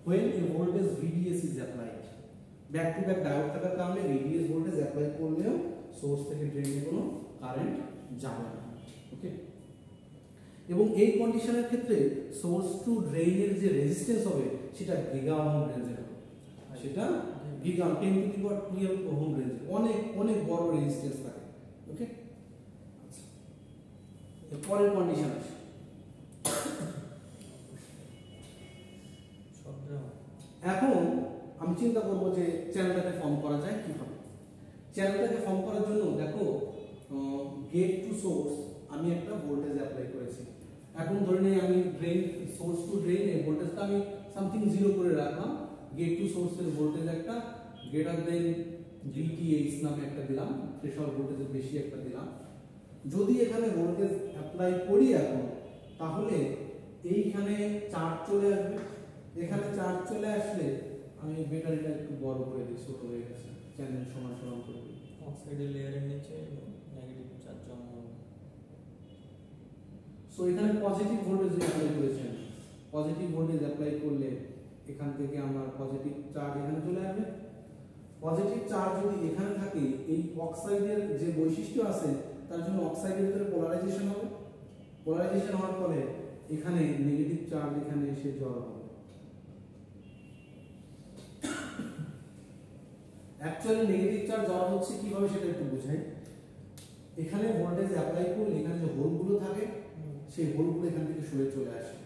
when a voltage VDS is applied. Back to back diode থাকার কারণে VDS ভোল্টেজ অ্যাপ্লাই করলেও সোর্স থেকে ড্রেনে কোনো কারেন্ট যাবে না। ওকে, এবং এই কন্ডিশনের ক্ষেত্রে সোর্স টু ড্রেইনের যে রেজিস্ট্যান্স হবে সেটা গিগা ওহম রেঞ্জের হবে, সেটা giga 10 to the power 12 ohm range, অনেক অনেক বড় রেজিস্ট্যান্স থাকে। ওকে, আচ্ছা পরের কন্ডিশন আছে, এখন আমি চিন্তা করব যে চ্যানেলটাকে ফর্ম করা যায় কিভাবে। চ্যানেলটাকে ফর্ম করার জন্য দেখো গেট টু সোর্স আমি একটা ভোল্টেজ অ্যাপ্লাই করেছি, এখন ধরে নেই আমি ড্রেন সোর্স টু ড্রেনে ভোল্টেজটা আমি সামথিং 0 করে রাখলাম, গেট টু সোর্সের ভোল্টেজ একটা গ্রেটার দেন VTH নামে একটা দিলাম, থ্রেশহোল্ড ভোল্টেজের বেশি একটা দিলাম। যদি এখানে ভোল্টেজ অ্যাপ্লাই করি এখন তাহলে এইখানে চার্জ চলে আসবে, এখানে চার্জ চলে আসলে আমি ব্যাটারিটা একটু বড় করে দিই, ছোট হয়ে গেছে, চ্যানেল সমান সমান করে দিই। অক্সাইডের লেয়ারের নিচে নেগেটিভ চার্জ জমা হবে। সো এখানে পজিটিভ ভোল্টেজ অ্যাপ্লাই করেছেন, পজিটিভ ভোল্টেজ অ্যাপ্লাই করলে এখান থেকে আমার পজিটিভ চার্জ এখানে চলে আসবে। পজিটিভ চার্জ যদি এখানে থাকে, এই অক্সাইডের যে বৈশিষ্ট্য আছে তার জন্য অক্সাইডের ভিতরে পোলারাইজেশন হবে, পোলারাইজেশন হওয়ার ফলে এখানে নেগেটিভ চার্জ এখানে এসে জড়ো হবে। অ্যাকচুয়ালি নেগেটিভ চার্জ জড়ো হচ্ছে কিভাবে সেটা একটু বুঝাই। এখানে ভোল্টেজ অ্যাপ্লাই করলে এখানে যে হোলগুলো থাকে সেই হোলগুলো এখান থেকে সরে চলে আসে,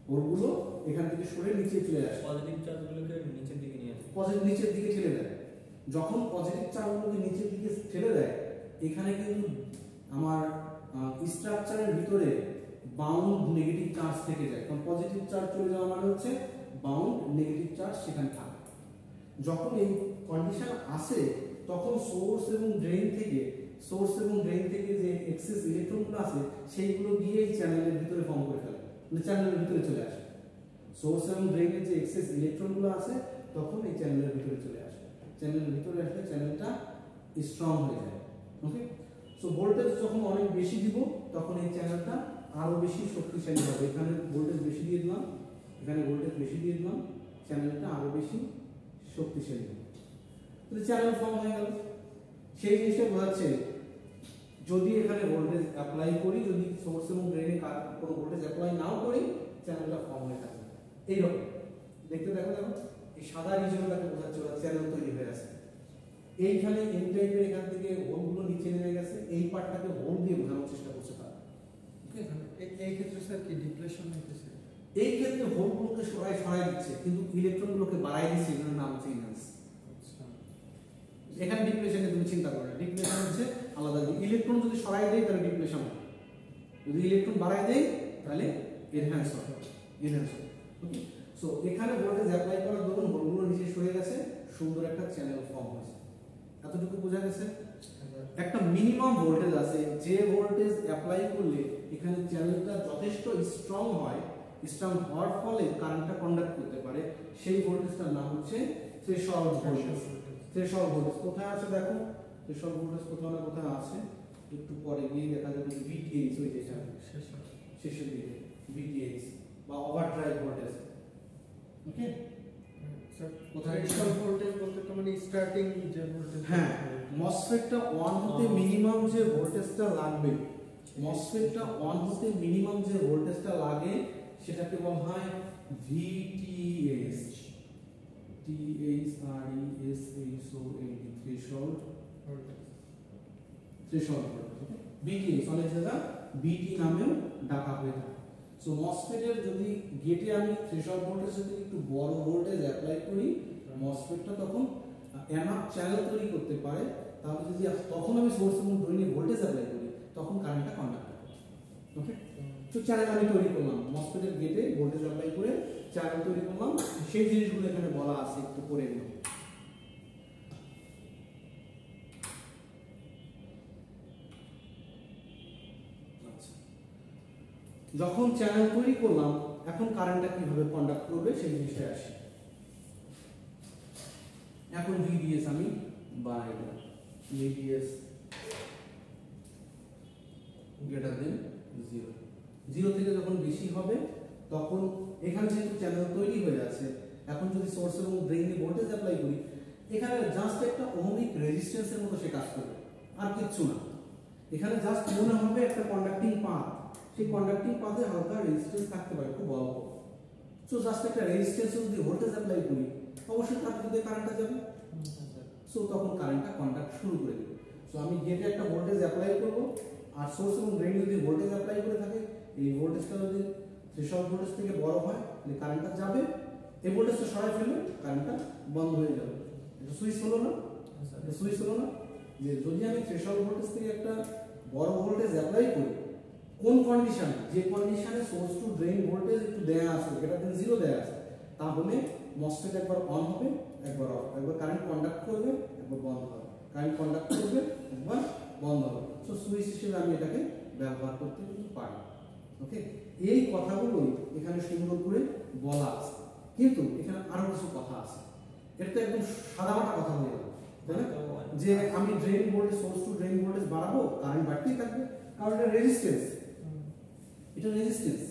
হোলগুলো এখান থেকে সরে নিচে চলে আসে, পজিটিভ চার্জগুলোকে নিচের দিকে নিয়ে আসে, পজিটিভ নিচের দিকে ঠেলে দেয়। যখন পজিটিভ চার্জগুলোকে নিচের দিকে ঠেলে দেয় এখানে কিন্তু আমার স্ট্রাকচারের ভিতরে বাউন্ড নেগেটিভ চার্জ থেকে যায়, কারণ পজিটিভ চার্জ চলে যাওয়া মানে হচ্ছে বাউন্ড নেগেটিভ চার্জ সেখানে থাকে। যখন এই কন্ডিশন আসে তখন সোর্স এবং ড্রেন থেকে যে এক্সেস ইলেকট্রনগুলো আছে সেইগুলো গিয়ে এই চ্যানেলের ভিতরে ফর্ম করে ফেলে, মানে চ্যানেলের ভিতরে চলে আসে। সোর্স এবং ড্রেনের যে এক্সেস ইলেকট্রনগুলো আছে তখন এই চ্যানেলের ভিতরে চলে আসে, চ্যানেলের ভিতরে আসলে চ্যানেলটা স্ট্রং হয়ে যায়। ওকে, সো ভোল্টেজ যখন অনেক বেশি দিব তখন এই চ্যানেলটা আরো বেশি শক্তিশালী হবে। এখানে ভোল্টেজ বেশি দিয়ে দিলাম, এখানে ভোল্টেজ বেশি দিয়ে দিলাম, চ্যানেলটা আরো বেশি শক্তিশালী হবে, তাহলে চ্যানেল ফর্ম হয়ে গেল। সেই জিনিসটা বোঝাচ্ছে যদি এখানে ভোল্টেজ অ্যাপ্লাই করি, যদি সোর্স এবং ড্রেনে কোনো ভোল্টেজ অ্যাপ্লাই নাও করি চ্যানেলটা ফর্ম হয়ে থাকে এইরকম দেখতে। দেখো এই সাদা রিজনটাকে বোঝাচ্ছে চ্যানেল তৈরি হয়ে আছে। এইখানে এন টাইপের এখান থেকে হোলগুলো নিচে নেমে গেছে, এই পার্টটাকে হোল দিয়ে বোঝানোর চেষ্টা করছে তারা। এই ক্ষেত্রে স্যার কি ডিপ্লেশন হইতেছে? এই ক্ষেত্রে হোলগুলোকে সরাই দিচ্ছে কিন্তু ইলেকট্রনগুলোকে বাড়াই দিচ্ছে, এটার নাম হচ্ছে ইনহ্যান্স। আচ্ছা, এখানে ডিপ্লেশনে তুমি চিন্তা করো না, ডিপ্লেশন হচ্ছে আলাদা। ইলেকট্রন যদি সরাই দেয় তাহলে ডিপ্লেশন হবে, যদি ইলেকট্রন বাড়াই দেয় তাহলে এনহ্যান্স হবে, এনহ্যান্স হবে। ওকে, সো এখানে ভোল্টেজ অ্যাপ্লাই করার দরুন হোলগুলো নিচে সরে গেছে, সুন্দর একটা চ্যানেল ফর্ম হয়েছে। এতটুকু বোঝা গেছে? একটা মিনিমাম ভোল্টেজ আছে, যে ভোল্টেজ অ্যাপ্লাই করলে এখানে চ্যানেলটা যথেষ্ট স্ট্রং হয়, স্ট্রং হওয়ার ফলে কারেন্টটা কন্ডাক্ট করতে পারে, সেই ভোল্টেজটার নাম হচ্ছে থ্রেশহোল্ড ভোল্টেজ। থ্রেশহোল্ড ভোল্টেজ কোথায় আছে দেখো, থ্রেশহোল্ড ভোল্টেজ কোথাও না কোথাও আছে, একটু পরে গিয়ে দেখা যাবে ভিটিএইচ, ওই যে শেষের দিকে ভিটিএইচ বা ওভারড্রাইভ ভোল্টেজ। ওকে, কোথায় থ্রেশহোল্ড ভোল্টেজ বলতে তো মানে স্টার্টিং যে ভোল্টেজ। হ্যাঁ, মসফেটটা অন হতে মিনিমাম যে ভোল্টেজটা লাগবে, মসফেটটা অন হতে মিনিমাম যে ভোল্টেজটা লাগে সেটাকে বলা হয় VTS, THRESHOLD, threshold voltage. VTS অনেক জায়গা বিটি নামেও ডাকা হয়ে থাকে। সো মসফেটের যদি গেটে আমি থ্রেশহোল্ড ভোল্টেজের থেকে একটু বড় ভোল্টেজ অ্যাপ্লাই করি, মসফেটটা তখন এনাফ চ্যানেল তৈরি করতে পারে, তাহলে যদি তখন আমি সোর্স এবং ড্রেনে ভোল্টেজ অ্যাপ্লাই করি তখন কারেন্টটা কন্ডাক্ট হবে। ওকে, তো চ্যানেল আমি তৈরি করলাম, মসফেটের গেটে ভোল্টেজ অ্যাপ্লাই করে চ্যানেল তৈরি করলাম, সেই জিনিসগুলো এখানে বলা আছে, একটু পরে নিলাম। যখন চ্যানেল তৈরি করলাম, এখন কারেন্টটা কিভাবে কন্ডাক্ট করবে সেই জিনিসটা আসে। এখন ভিডিএস আমি বানাই দিলাম, ভিডিএস গ্রেটার দেন 0, 0 থেকে যখন বেশি হবে তখন এখানে যেহেতু চ্যানেল তৈরি হয়ে আছে, এখন যদি সোর্স এবং ড্রেইনে ভোল্টেজ অ্যাপ্লাই করি, এখানে জাস্ট একটা ওহমিক রেজিস্ট্যান্সের মতো সে কাজ করবে, আর কিচ্ছু না। এখানে জাস্ট মনে হবে একটা কন্ডাক্টিং পাথ, সেই কন্ডাক্টিং পাথে হালকা রেজিস্ট্যান্স থাকতে পারে, খুব অল্প। সো জাস্ট একটা রেজিস্ট্যান্সে যদি ভোল্টেজ অ্যাপ্লাই করি, অবশ্যই তার মধ্যে কারেন্টটা যাবে, সো তখন কারেন্টটা কন্ডাক্ট শুরু করে দেবে। সো আমি গেটে একটা ভোল্টেজ অ্যাপ্লাই করব, আর সোর্স এবং ড্রেন যদি ভোল্টেজ অ্যাপ্লাই করে থাকে, এই ভোল্টেজটা যদি থ্রেশহোল্ড ভোল্টেজ থেকে বড় হয় তাহলে কারেন্টটা যাবে, এই ভোল্টেজটা সরাই ফেললে কারেন্টটা বন্ধ হয়ে যাবে। এটা সুইচ হলো না, এটা সুইচ হলো না। যে যদি আমি থ্রেশহোল্ড ভোল্টেজ থেকে একটা বড় ভোল্টেজ অ্যাপ্লাই করি, কোন কন্ডিশনে, যে কন্ডিশনে সোর্স টু ড্রেন ভোল্টেজ একটু দেয়া আছে, গ্রেটার দেন 0 দেয়া আছে, তাহলে মসফেট একবার অন হবে, একবার অফ, একবার কারেন্ট কন্ডাক্ট করবে, একবার বন্ধ হবে, কারেন্ট কন্ডাক্ট করবে, একবার বন্ধ হবে। সো সুইচ হিসেবে আমি এটাকে ব্যবহার করতে পারি। ওকে, এই কথাগুলোই এখানে সুন্দর করে বলা আছে, কিন্তু এখানে আরো কিছু কথা আছে। এটা তো একদম সাদামাটা কথা হয়ে গেল, তাই না? যে আমি drain voltage, source to drain voltage বাড়াবো, কারেন্ট বাড়তেই থাকবে, কারণ এটা রেজিস্ট্যান্স, এটা রেজিস্ট্যান্স।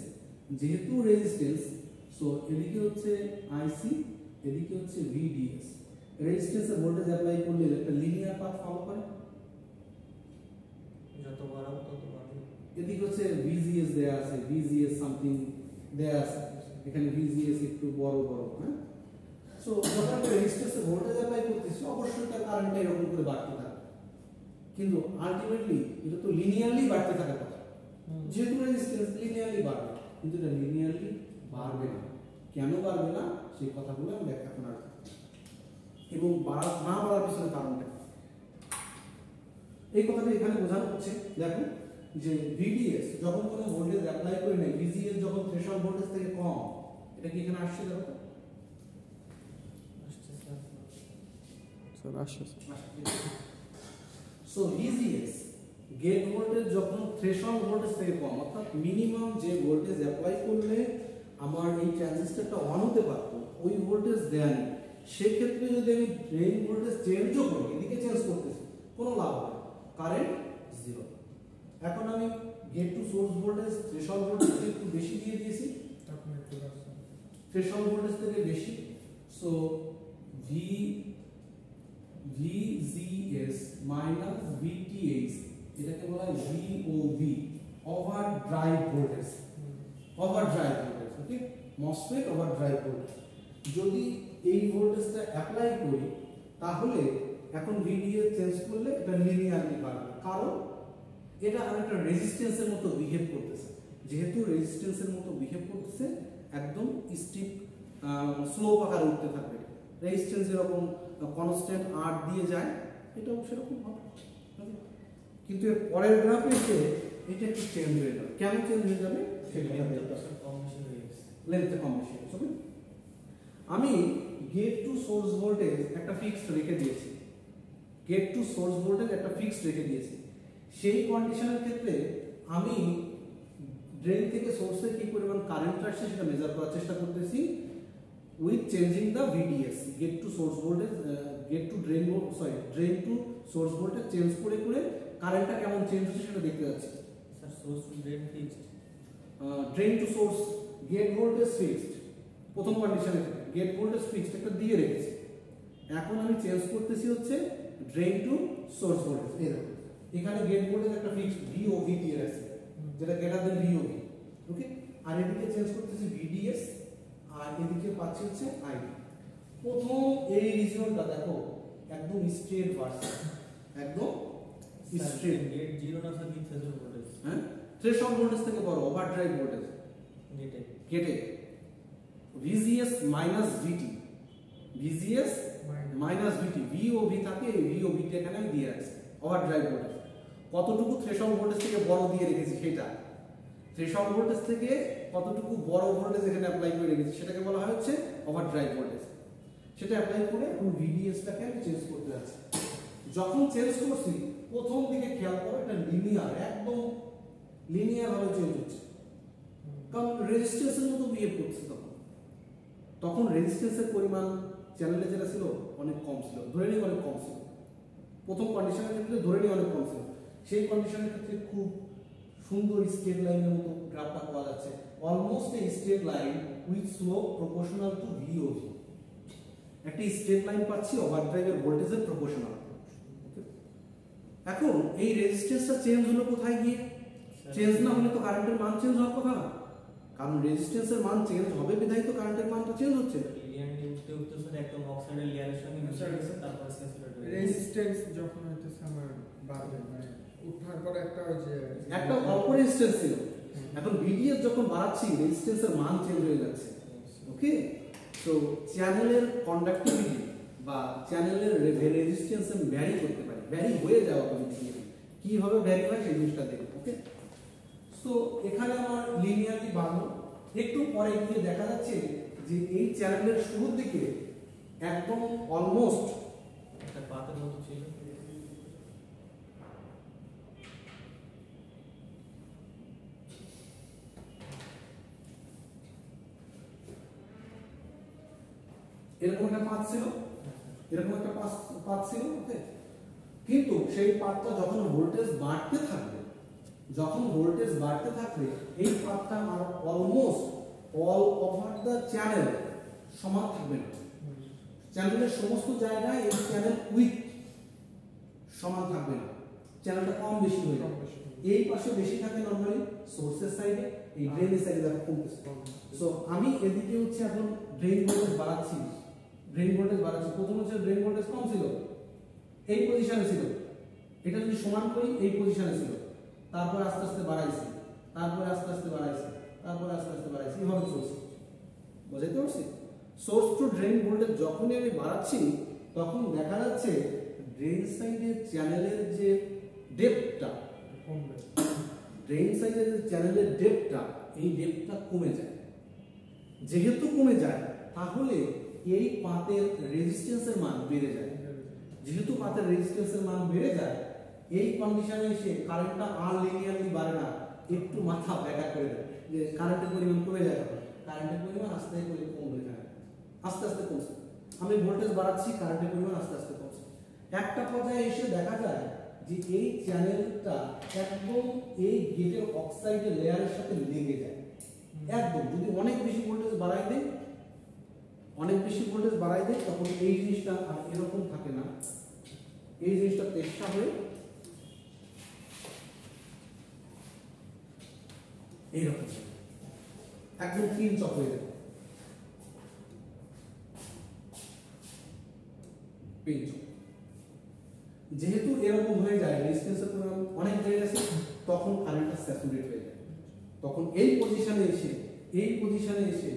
যেহেতু রেজিস্ট্যান্স, সো এদিকে হচ্ছে আইসি, এদিকে হচ্ছে ভিডিএস। রেজিস্ট্যান্সে ভোল্টেজ অ্যাপ্লাই করলে একটা লিনিয়ার পাথ ফলো করে, যত বাড়াবো তত বাড়বে। এদিকে হচ্ছে ভিজিএস দেয়া আছে, ভিজিএস সামথিং দেয়া আছে, এখানে ভিজিএস একটু বড় বড়, হ্যাঁ। সো যখন রেজিস্ট্যান্সে ভোল্টেজ অ্যাপ্লাই করতেছি, অবশ্যই তার কারেন্টটা এরকম করে বাড়তে থাকে, কিন্তু আলটিমেটলি এটা তো লিনিয়ারলি বাড়তে থাকার কথা। যেহেতু রেজিস্ট্যান্স লিনিয়ারলি বাড়বে, কিন্তু এটা লিনিয়ারলি বাড়বে না। কেন বাড়বে না সেই কথাগুলো আমি ব্যাখ্যা করার, এবং না বাড়ার পিছনে কারণটা এই কথাটা এখানে বোঝানো হচ্ছে। দেখো যে ভিডিএস যখন কোনো ভোল্টেজ অ্যাপ্লাই করে নেয়, ভিজিএস যখন থ্রেশহোল্ড ভোল্টেজ থেকে কম, এটা কি এখানে আসছে? দেখো স্যার আসছে। সো ভিজিএস গেট ভোল্টেজ যখন থ্রেশহোল্ড ভোল্টেজ থেকে কম, অর্থাৎ মিনিমাম যে ভোল্টেজ অ্যাপ্লাই করলে আমার এই ট্রানজিস্টরটা অন হতে পারত, ওই ভোল্টেজ দেয়া নেই। সেক্ষেত্রে যদি আমি ড্রেন ভোল্টেজ চেঞ্জও করি, এদিকে চেঞ্জ করতেছি, কোনো লাভ হবে না, কারেন্ট 0। এখন আমি gate to source voltage threshold voltage একটু বেশি দিয়ে দিয়েছি, তখন একটু আসছে থ্রেশহোল্ড ভোল্টেজ থেকে বেশি। সো VGS মাইনাস VTH, এটাকে বলা হয় VOV, overdrive voltage, overdrive voltage. Okay, MOSFET overdrive voltage. যদি এই ভোল্টেজটা অ্যাপ্লাই করি, তাহলে এখন VDS চেঞ্জ করলে এটা লিনিয়ারলি বাড়বে, কারণ এটা আরেকটা রেজিস্ট্যান্সের মতো বিহেভ করতেছে। যেহেতু রেজিস্ট্যান্সের মতো বিহেভ করতেছে, একদম স্টিপ স্লোপ আকারে উঠতে থাকবে। রেজিস্ট্যান্স যেরকম কনস্ট্যান্ট R দিয়ে যায়, এটাও সেরকম হবে, কিন্তু এর পরের গ্রাফে এসে এটা একটু চেঞ্জ হয়ে যাবে। কেন চেঞ্জ হয়ে যাবে সেটা কম বেশি হয়ে গেছে, লেন্থে কম বেশি হবে। আমি গেট টু সোর্স ভোল্টেজ একটা ফিক্সড রেখে দিয়েছি, গেট টু সোর্স ভোল্টেজ একটা ফিক্সড রেখে দিয়েছি। সেই কন্ডিশনের ক্ষেত্রে আমি ড্রেন থেকে সোর্সে কি পরিমাণ কারেন্ট আসছে সেটা মেজার করার চেষ্টা করতেছি with changing the VDS. Gate to source voltage, gate to drain, drain to source voltage change করে করে কারেন্টটা কেমন চেঞ্জ হচ্ছে সেটা দেখতে যাচ্ছি। Sir source to drain fixed, drain to source gate voltage fixed, প্রথম কন্ডিশনে গেট ভোল্টেজ ফিক্সড একটা দিয়ে রেখেছি। এখন আমি চেঞ্জ করতেছি হচ্ছে ড্রেন টু সোর্স ভোল্টেজ। এই দেখো এখানে গেট ভোল্টেজ একটা ফিক্সড ভিওভি দিয়ে আছে, যেটা গ্রেটার দেন ভিওভি, ওকে। আর এদিকে চেঞ্জ করতেছি ভিডিএস, আর এদিকে পাচ্ছি হচ্ছে আই। প্রথম এই রিজিয়নটা দেখো একদম স্ট্রেট ভার্স, একদম স্ট্রেট। গেট 0 না স্যার, কি থ্রেশহোল্ড ভোল্টেজ? হ্যাঁ, থ্রেশহোল্ড ভোল্টেজ থেকে বড় ওভারড্রাইভ ভোল্টেজ গেটে গেটে ভিজিএস মাইনাস ভিটি, ভিজিএস মাইনাস ভিটি, ভিওভি থাকে, ভিওভি টা এখানে আমি দিয়ে রাখছি। ওভারড্রাইভ ভোল্টেজ কতটুকু থ্রেশহোল্ড ভোল্টেজ থেকে বড় দিয়ে রেখেছি সেটা, থ্রেশহোল্ড ভোল্টেজ থেকে কতটুকু বড় ভোল্টেজ এখানে অ্যাপ্লাই করে রেখেছি সেটাকে বলা হয় হচ্ছে ওভারড্রাইভ ভোল্টেজ। সেটা অ্যাপ্লাই করে এখন ভিডিএস টাকে আমি চেঞ্জ করতে যাচ্ছি। যখন চেঞ্জ করছি প্রথম দিকে খেয়াল করো এটা লিনিয়ার, একদম লিনিয়ার ভাবে চেঞ্জ হচ্ছে, কারণ রেজিস্ট্যান্সের মতো বিহেভ করছে। তখন রেজিস্ট্যান্সের পরিমাণ চ্যানেলে যেটা ছিল অনেক কম ছিল, ধরে নিই অনেক কম ছিল। প্রথম কন্ডিশনের ক্ষেত্রে ধরে নিই অনেক কম ছিল, সেই কন্ডিশনের ক্ষেত্রে খুব সুন্দর স্ট্রেট লাইনের মতো গ্রাফটা পাওয়া যাচ্ছে, almost a straight line with slope proportional to VOV. একটা স্ট্রেট লাইন পাচ্ছি ওভারড্রাইভের ভোল্টেজের প্রপোর্শনাল। এখন এই রেজিস্ট্যান্সটা চেঞ্জ হলো কোথায় গিয়ে? চেঞ্জ না হলে তো কারেন্টের মান চেঞ্জ হওয়ার কথা না, কারণ রেজিস্ট্যান্সের মান চেঞ্জ হবে বিধায় তো কারেন্টের মানটা চেঞ্জ হচ্ছে। লিনিয়ারিটি উঠতে উঠতে স্যার একদম অক্সাইডের লেয়ারের সঙ্গে মিশে গেছে, তারপর স্যাচুরেট হয়ে গেছে। রেজিস্ট্যান্স যখন হইতেছে আমার বাড়বে, মানে উঠার পর একটা ওই যে একটা অল্প রেজিস্ট্যান্স ছিল, এখন ভিডিএস যখন বাড়াচ্ছি রেজিস্ট্যান্সের মান চেঞ্জ হয়ে যাচ্ছে, ওকে। তো চ্যানেলের কন্ডাক্টিভিটি বা চ্যানেলের রেজিস্ট্যান্স ভ্যারি করতে পারে, ভ্যারি হয়ে যাওয়া পর্যন্ত কিভাবে ভ্যারি হয় সেই জিনিসটা দেখব, ওকে। তো এখানে আমার লিনিয়ারলি বাড়লো, একটু পরে গিয়ে দেখা যাচ্ছে যে এই চ্যানেলের শুরুর দিকে একদম অলমোস্ট একটা পাতের মতো ছিল, এরকম একটা পাথ ছিল, এরকম একটা পাথ ছিল, ওকে। কিন্তু সেই পাথটা যখন ভোল্টেজ বাড়তে থাকবে, যখন ভোল্টেজ বাড়তে থাকবে এই পাথটা আর almost all over the channel সমান থাকবে না, চ্যানেলের সমস্ত জায়গায় এই চ্যানেল উইথ সমান থাকবে না, চ্যানেলটা কম বেশি হয়ে যাবে। এই পাশে বেশি থাকে নরমালি সোর্সের সাইডে, এই ড্রেনের সাইডে দেখো কমতেছে। সো আমি এদিকে হচ্ছে এখন ড্রেন ভোল্টেজ বাড়াচ্ছি, ড্রেন ভোল্টেজ বাড়াচ্ছি। প্রথম হচ্ছে ড্রেন ভোল্টেজ কম ছিল, এই পজিশনে ছিল, এটা যদি সমান করি এই পজিশনে ছিল, তারপর আস্তে আস্তে বাড়াইছি, তারপর আস্তে আস্তে বাড়াইছি, তারপর আস্তে আস্তে বাড়াইছি, এভাবে চলছে। বুঝাইতে পারছি? সোর্স টু ড্রেন ভোল্টেজ যখনই আমি বাড়াচ্ছি তখন দেখা যাচ্ছে ড্রেন সাইডের চ্যানেলের যে ডেপথটা, কমবে, ড্রেন সাইডের যে চ্যানেলের ডেপথটা, এই ডেপথটা কমে যায়। যেহেতু কমে যায় তাহলে এই পাতের রেজিস্ট্যান্সের মান বেড়ে যায়। যেহেতু পাতের রেজিস্ট্যান্সের মান বেড়ে যায়, এই কন্ডিশনে এসে কারেন্টটা আর লিনিয়ারলি বাড়ে না, একটু মাথা ব্যাকা করে দেয় যে কারেন্টের পরিমাণ কমে যায়, কারেন্টের পরিমাণ আস্তে করে কমবে, আস্তে আস্তে কমছে। আমি ভোল্টেজ বাড়াচ্ছি, কারেন্টের পরিমাণ আস্তে আস্তে কমছে। একটা পর্যায়ে এসে দেখা যায় যে এই চ্যানেলটা একদম এই গেটের অক্সাইডের লেয়ারের সাথে লেগে যায় একদম। যদি অনেক বেশি ভোল্টেজ বাড়াই দেয়, অনেক বেশি ভোল্টেজ বাড়াই দেয়, তখন এই জিনিসটা আর এরকম থাকে না, এই জিনিসটা তেষ্টা হয়ে এইরকম একদম ক্লিন চক হয়ে যাবে, যেহেতু এরকম হয়ে যায়, রেজিস্ট্যান্সের পরিমাণ অনেক বেড়ে গেছে, তখন কারেন্টটা স্যাচুরেট হয়ে যায়। তখন এই পজিশনে এসে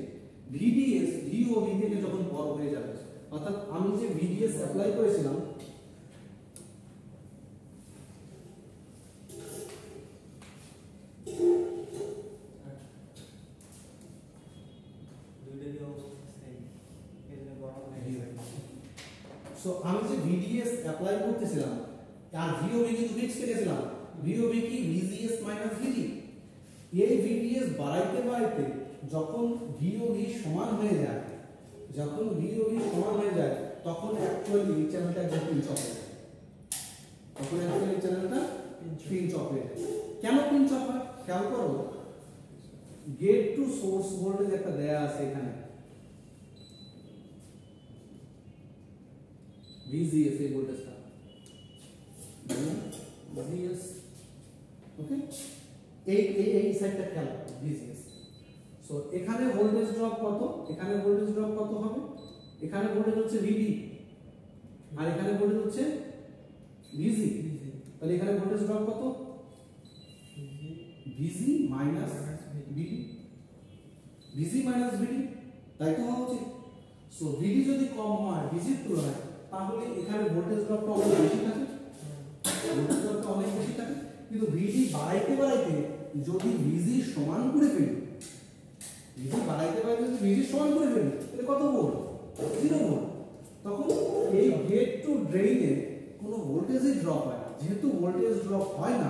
ভিডিএস ভিওভি থেকে যখন বড় হয়ে যাবে, অর্থাৎ আমি যে ভিডিএস অ্যাপ্লাই করেছিলাম সো আমি যে ভিডিএস অ্যাপ্লাই করতেছিলাম আর ভিওভি কিন্তু ফিক্স রেখেছিলাম, ভিওভি কি ভিজিএস মাইনাস ভিডি। এই ভিডিএস বাড়াইতে বাড়াইতে যখন ভিওভি সমান হয়ে যায়, যখন ভিওভি সমান হয়ে যায় তখন অ্যাকচুয়ালি এই চ্যানেলটা একদম পিঞ্চ অফ হয়ে যায়, তখন অ্যাকচুয়ালি এই চ্যানেলটা পিঞ্চ অফ হয়ে যায়। কেন পিঞ্চ অফ হয় খেয়াল করো, গেট টু সোর্স ভোল্টেজ একটা দেয়া আছে এখানে VGS এই ভোল্টেজটা VGS, ওকে এই এই এই সাইডটা খেয়াল করো VGS। সো এখানে ভোল্টেজ ড্রপ কত, এখানে ভোল্টেজ ড্রপ কত হবে, এখানে ভোল্টেজ হচ্ছে VB আর এখানে ভোল্টেজ হচ্ছে VG, তাহলে এখানে ভোল্টেজ ড্রপ কত VG minus VD, VG minus VD, তাই তো হওয়া উচিত। সো VD যদি কম হয় VG এর তুলনায় তাহলে এখানে ভোল্টেজ ড্রপটা অনেক বেশি থাকে, ভোল্টেজ ড্রপটা অনেক বেশি থাকে। কিন্তু VD বাড়াইতে বাড়াইতে যদি VG সমান করে ফেলি, VG বাড়াইতে বাড়াইতে যদি VG সমান করে ফেলি তাহলে কত ভোল্ট, 0 ভোল্ট, তখন এই গেট টু ড্রেইনে কোনো ভোল্টেজই ড্রপ হয় না। যেহেতু ভোল্টেজ ড্রপ হয় না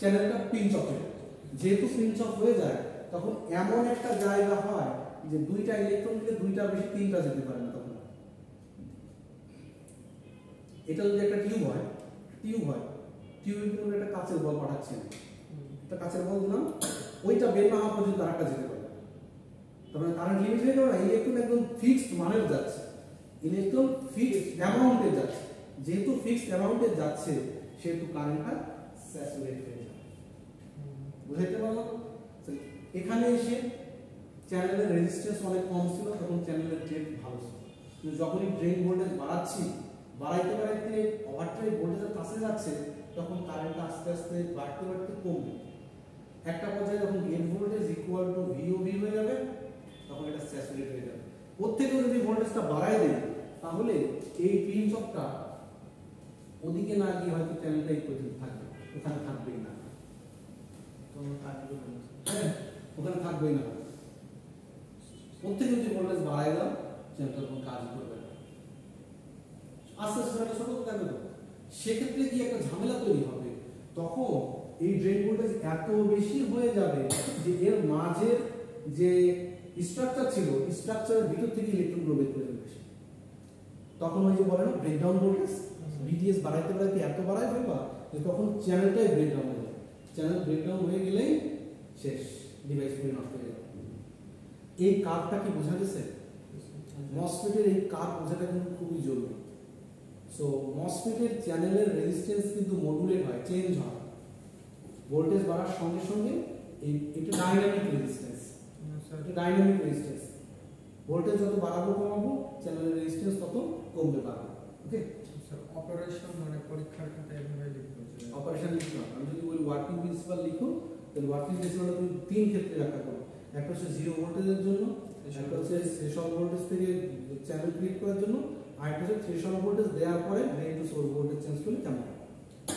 চ্যানেলটা পিঞ্চ অফ হয়ে যায়, যেহেতু পিঞ্চ অফ হয়ে যায় তখন এমন একটা জায়গা হয় যে দুইটা ইলেকট্রন দিলে দুইটা বেশি তিনটা যেতে পারে না। তখন এটা যদি একটা টিউব হয়, টিউবের ভিতরে একটা কাচের বল পাঠাচ্ছেন, একটা কাচের বল দিলাম, ওইটা বের না হওয়া পর্যন্ত আরেকটা যেতে পারে, তারপরে কারেন্ট লিমিট হয়ে গেল না, ইলেকট্রন একদম ফিক্সড মানের যাচ্ছে, ইলেকট্রন ফিক্সড অ্যামাউন্টে যাচ্ছে, যেহেতু ফিক্সড অ্যামাউন্টে যাচ্ছে সেহেতু কারেন্টটা স্যাচুরেট হয়ে যাবে। বুঝাইতে পারলাম? এখানে এসে চ্যানেলের রেজিস্ট্যান্স অনেক কম ছিল, তখন চ্যানেলের ড্রেন ভালো ছিল, কিন্তু যখনই ড্রেন ভোল্টেজ বাড়াচ্ছি, বাড়াইতে বাড়াইতে ওভারড্রাইভ ভোল্টেজের কাছে যাচ্ছে, তখন কারেন্টটা আস্তে আস্তে বাড়তে বাড়তে কমবে। একটা পর্যায়ে যখন গেট ভোল্টেজ ইকুয়াল টু ভিওভি হয়ে যাবে তখন এটা স্যাচুরেট হয়ে যাবে। ওর থেকে যদি ভোল্টেজটা বাড়ায় দেয় তাহলে এই পিঞ্চ অফটা ওদিকে না গিয়ে হয়তো চ্যানেলটা এই পর্যন্ত থাকবে, ওখানে থাকবেই না, তো কাজগুলো ওখানে থাকবেই না। ওর থেকে যদি ভোল্টেজ বাড়ায় দাও চ্যানেলটা তখন কাজ করবে না, আস্তে আস্তে ছোট ছোট থাকবে। তো সেক্ষেত্রে কি একটা ঝামেলা তৈরি হবে, তখন এই ড্রেন ভোল্টেজ এত বেশি হয়ে যাবে যে এর মাঝের যে স্ট্রাকচার ছিল, স্ট্রাকচারের ভিতর থেকে ইলেকট্রনগুলো বের করে ফেলবে। তখন ওই যে বলে না ব্রেকডাউন ভোল্টেজ, ভিডিএস বাড়াইতে বাড়াইতে এত বাড়ায় ফেলবা যে তখন চ্যানেলটাই ব্রেকডাউন হয়ে যাবে। চ্যানেল ব্রেকডাউন হয়ে গেলেই শেষ, ডিভাইস পুরো নষ্ট হয়ে যাবে। এই কার্ভটা কি বোঝা গেছে? মসফেটের এই কার্ভ বোঝাটা কিন্তু খুবই জরুরি। সো মসফেটের চ্যানেলের রেজিস্ট্যান্স কিন্তু মডুলেট হয়, চেঞ্জ হয়, ভোল্টেজ বাড়ার সঙ্গে সঙ্গে এই এটা ডাইনামিক রেজিস্ট্যান্স, এটা ডাইনামিক রেজিস্ট্যান্স। ভোল্টেজ যত বাড়াবো কমাবো চ্যানেলের রেজিস্ট্যান্স তত কমবে বাড়বে। ওকে, অপারেশন মানে পরীক্ষার খাতায় এভাবে লিখতে হবে। অপারেশন লিখতে হবে। আমি যদি বলি ওয়ার্কিং প্রিন্সিপাল লিখো, তাহলে ওয়ার্কিং প্রিন্সিপালটা তুমি তিন ক্ষেত্রে ব্যাখ্যা করো। একটা হচ্ছে জিরো ভোল্টেজের জন্য, একটা হচ্ছে থ্রেশহোল্ড ভোল্টেজ থেকে চ্যানেল ক্রিয়েট করার জন্য, আর একটা হচ্ছে থ্রেশহোল্ড ভোল্টেজ দেওয়ার পরে drain to source voltage change করলে কেমন হয়।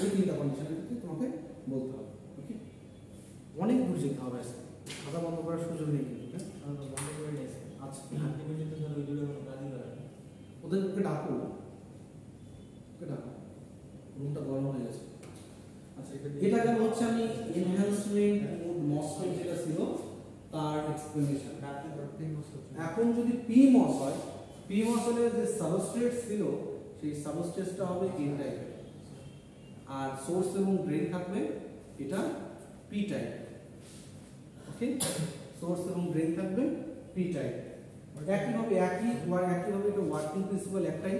এই তিনটা কন্ডিশনের ক্ষেত্রে তোমাকে বলতে হবে। ওকে, অনেক দূর যেতে হবে, খাতা বন্ধ করার সুযোগ নেই কিন্তু। বন্ধ করে নিয়েছে। আচ্ছা, আলটিমেটলি তো স্যার ওই দুটো কোনো কাজই করে না। ওদেরকে ডাকো, ওকে ডাকো, রুমটা গরম হয়ে গেছে। আচ্ছা, এটা গেল হচ্ছে আমি এনহ্যান্সমেন্ট মোড মসফেট যেটা ছিল তার এক্সপ্লেনেশন। এখন যদি পিমস হয়, পিমস হলে যে সাবস্ট্রেট ছিল সেই সাবস্ট্রেটটা হবে এন টাইপের, আর সোর্স এবং ড্রেন থাকবে এটা পি টাইপ। ওকে, সোর্স এবং ড্রেন থাকবে পি টাইপ। একইভাবে একইভাবে এটা ওয়ার্কিং প্রিন্সিপাল একটাই,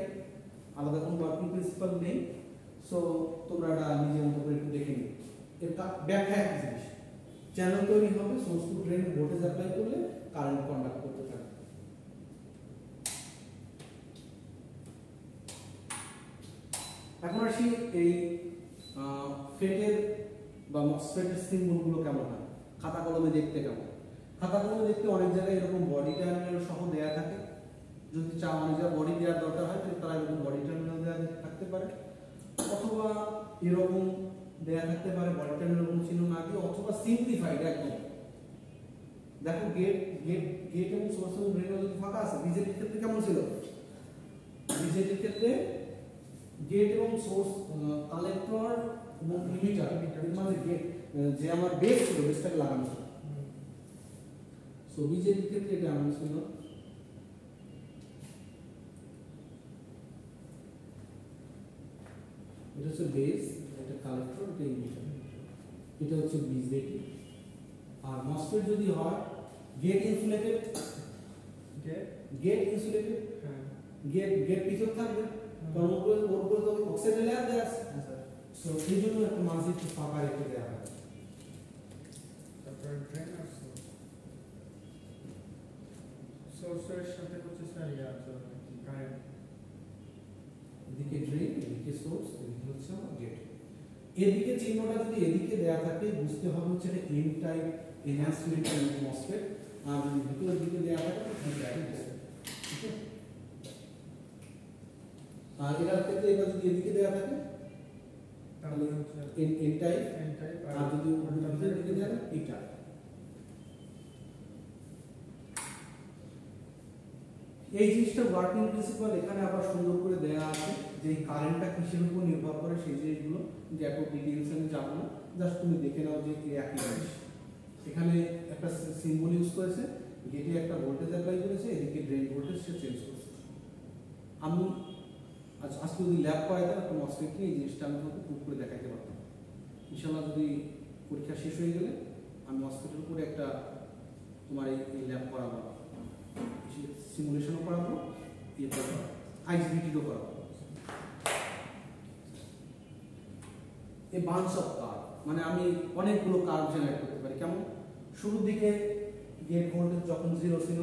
আলাদা কোনো ওয়ার্কিং প্রিন্সিপাল নেই। সো তোমরা এটা নিজের মতো করে একটু দেখে নিও। এর ব্যাখ্যা একই জিনিস, চ্যানেল তৈরি হবে, source to drain voltage apply করলে কারেন্ট কন্ডাক্ট করতে থাকবে। এখন আসি এই ফেটের বা মসফেটের সিম্বলগুলো কেমন হয়, খাতা কলমে দেখতে কেমন। খাতা কলমে দেখতে অনেক জায়গায় এরকম বডি টার্মিনাল সহ দেয়া থাকে, যদি চাও অনেক জায়গায় বডি দেওয়ার দরকার হয় তাহলে তারা এরকম বডি টার্মিনাল দেওয়া থাকতে পারে, অথবা এরকম দেয়া থাকতে পারে বডি টার্মিনাল কোনো চিহ্ন না দিয়ে, অথবা সিম্পলিফাইড একদম। দেখো গেট গেট গেট এবং সোর্স এবং ড্রেন যদি ফাঁকা আছে, বিজেপির ক্ষেত্রে কেমন ছিল? বিজেপির ক্ষেত্রে গেট এবং সোর্স কালেক্টর এবং লিমিটার এর মানে গেট যে আমার বেস ছিল বেসটাকে লাগানো ছিল। সো বিজেপির ক্ষেত্রে এটা এমন ছিল, এটা হচ্ছে বেস, এটা কালেক্টর, এটা লিমিটার, এটা হচ্ছে বিজেপি। আর মসফেট যদি হয় gate insulated, gate insulated, gate পিছন থাকবে কারণ ওর উপরে তো অক্সাইড লেয়ার দেওয়া আছে। সো এই জন্য একটা মাঝে একটু ফাঁকা রেখে দেওয়া হয়। তারপরে ড্রেন আর সোর্সের সাথে হচ্ছে স্যার কারেন্ট, এদিকে ড্রেন, এদিকে সোর্স, এদিকে হচ্ছে আমার গেট। এদিকে চিহ্নটা যদি এদিকে দেওয়া থাকে বুঝতে হবে হচ্ছে এটা এন টাইপ এনহ্যান্সমেন্ট মসফেট, আর যদি ভিতরের দিকে দেওয়া থাকে পি টাইপ মসফেট। ঠিক আছে, আর এটার ক্ষেত্রে এটা যদি এদিকে দেওয়া থাকে তাহলে এন টাইপ, আর যদি ভিতরের দিকে দেওয়া থাকে পি টাইপ। এই জিনিসটা ওয়ার্কিং প্রিন্সিপাল এখানে আবার সুন্দর করে দেওয়া আছে যে কারেন্টটা কিসের উপর নির্ভর করে সেই জিনিসগুলো, যে এত ডিটেইলস আমি যাব না, জাস্ট তুমি দেখে নাও যে এই একই জিনিস। এখানে একটা সিম্বল ইউজ করেছে, গেটে একটা ভোল্টেজ অ্যাপ্লাই করেছে, এদিকে ড্রেন ভোল্টেজ সে চেঞ্জ করেছে। আমি আজকে যদি ল্যাব করাইতাম একটা মসফেট নিয়ে এই জিনিসটা আমি তোমাকে প্রুভ করে দেখাতে পারতাম। ইনশাআল্লাহ যদি পরীক্ষা শেষ হয়ে গেলে আমি মসফেটের উপরে একটা তোমার এই ল্যাব করাবো, সিমুলেশনও করাবো, আইসবিটিও করাবো। এই বাঞ্চ অফ কার্ভ মানে আমি অনেকগুলো কার্ভ জেনারেট করতে পারি। কেমন? শুরুর দিকে গেট ভোল্টেজ যখন 0 ছিল,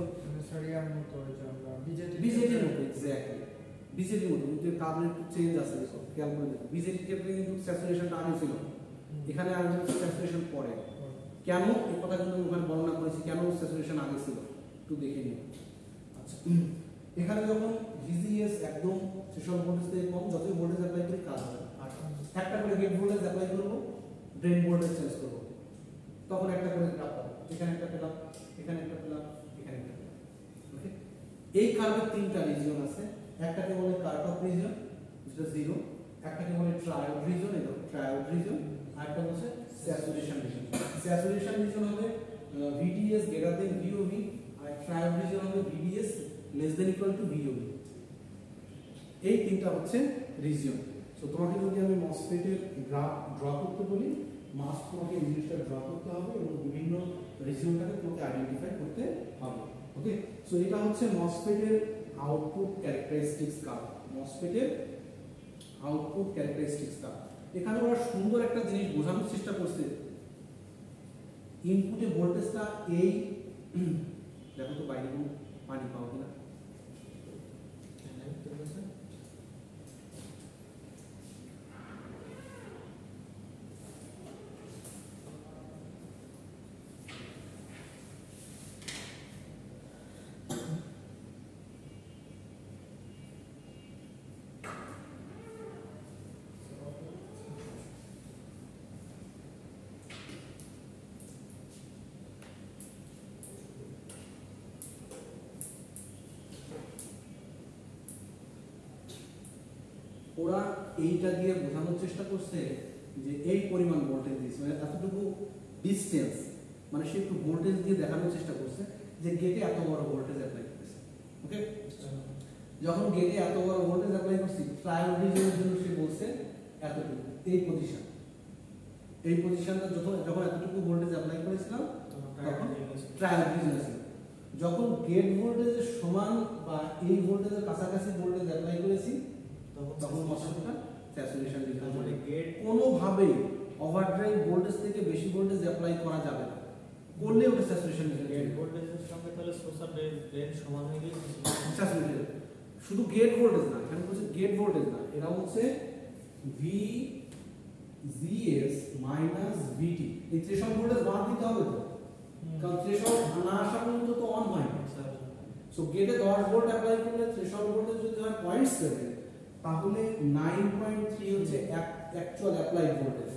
সারিয়ার মতো হয়েছে আমরা বিজেটির মতো, এক্স্যাক্টলি বিজেটির মতো, কিন্তু কার্ভের একটু চেঞ্জ আছে, খেয়াল করে দেখো। বিজেটির ক্ষেত্রে কিন্তু স্যাচুরেশনটা আগে ছিল, এখানে আর স্যাচুরেশন পরে। কেন এই কথা কিন্তু ওখানে বর্ণনা করেছি, কেন স্যাচুরেশন আগে ছিল একটু দেখে নিও। আচ্ছা, এখানে যখন ভিজিএস একদম থ্রেশহোল্ড ভোল্টেজ থেকে কম, যতই ভোল্টেজ অ্যাপ্লাই করি কাজ হবে। একটা করে গেট ভোল্টেজ অ্যাপ্লাই করবো, ড্রেন ভোল্টেজ চেঞ্জ করবো, তখন একটা করে গ্রাফ পাবো। এখানে একটা পেলাম, এখানে একটা পেলাম, এখানে একটা পেলাম। ওকে, এই কার্ভের তিনটা রিজিয়ন আছে। একটাকে বলে কাট অফ রিজিয়ন, যেটা 0, একটাকে বলে ট্রায়োড রিজিয়ন, এটা ট্রায়োড রিজিয়ন, আর একটা হচ্ছে স্যাচুরেশন রিজিয়ন। স্যাচুরেশন রিজিয়ন হবে VDS greater than VOB, আর ট্রায়োড রিজিয়ন হবে VDS less than equal to VOB। এই তিনটা হচ্ছে রিজিয়ন। সো তোমাকে যদি আমি মসফেটের গ্রাফ ড্র করতে বলি, মাস্ট তোমাকে এই জিনিসটা ড্র করতে হবে এবং বিভিন্ন রিজিয়নটাকে তোমাকে আইডেন্টিফাই করতে হবে। ওকে, সো এটা হচ্ছে মসফেটের আউটপুট ক্যারেক্টারিস্টিক্স কার্ভ। মসফেটের আউটপুট ক্যারেক্টারিস্টিক্স কার্ভ। এখানে ওরা সুন্দর একটা জিনিস বোঝানোর চেষ্টা করছে। ইনপুটে ভোল্টেজটা এই, দেখো তো বাইরে কোনো পানি পাও কিনা। ওরা এইটা দিয়ে বোঝানোর চেষ্টা করছে যে এই পরিমাণ ভোল্টেজ দিয়েছে, মানে এতটুকু ডিস্টেন্স, মানে সে একটু ভোল্টেজ দিয়ে দেখানোর চেষ্টা করছে যে গেটে এত বড় ভোল্টেজ অ্যাপ্লাই করতেছে। ওকে, যখন গেটে এত বড় ভোল্টেজ অ্যাপ্লাই করছি, ট্রায়াল রিজিয়নের জন্য সে বলছে এতটুকু, এই পজিশন, এই পজিশনটা যখন এতটুকু ভোল্টেজ অ্যাপ্লাই করেছিলাম তখন ট্রায়াল রিজিয়ন ছিল। যখন গেট ভোল্টেজের সমান বা এই ভোল্টেজের কাছাকাছি ভোল্টেজ অ্যাপ্লাই করেছি তখন মসফেটটা স্যাচুরেশন রিজিয়ন। মানে গেট কোনোভাবেই ওভারড্রাইভ ভোল্টেজ থেকে বেশি ভোল্টেজ অ্যাপ্লাই করা যাবে না, করলে ওটা স্যাচুরেশন রিজিয়ন। গেট ভোল্টেজের সঙ্গে তাহলে সোর্স আর ড্রেন সমান হয়ে গেছে স্যাচুরেশন। শুধু গেট ভোল্টেজ না, এখানে বলছে গেট ভোল্টেজ না, এরা হচ্ছে VGS মাইনাস VT। এই থ্রেশহোল্ড ভোল্টেজ বাদ দিতে হবে তো, কারণ থ্রেশহোল্ড না আসা পর্যন্ত তো অন হয় না। সো গেটে 10 ভোল্ট অ্যাপ্লাই করলে থ্রেশহোল্ড ভোল্টেজ যদি হয় 0.7, তাহলে 9.3 হচ্ছে অ্যাকচুয়াল অ্যাপ্লাইড ভোল্টেজ।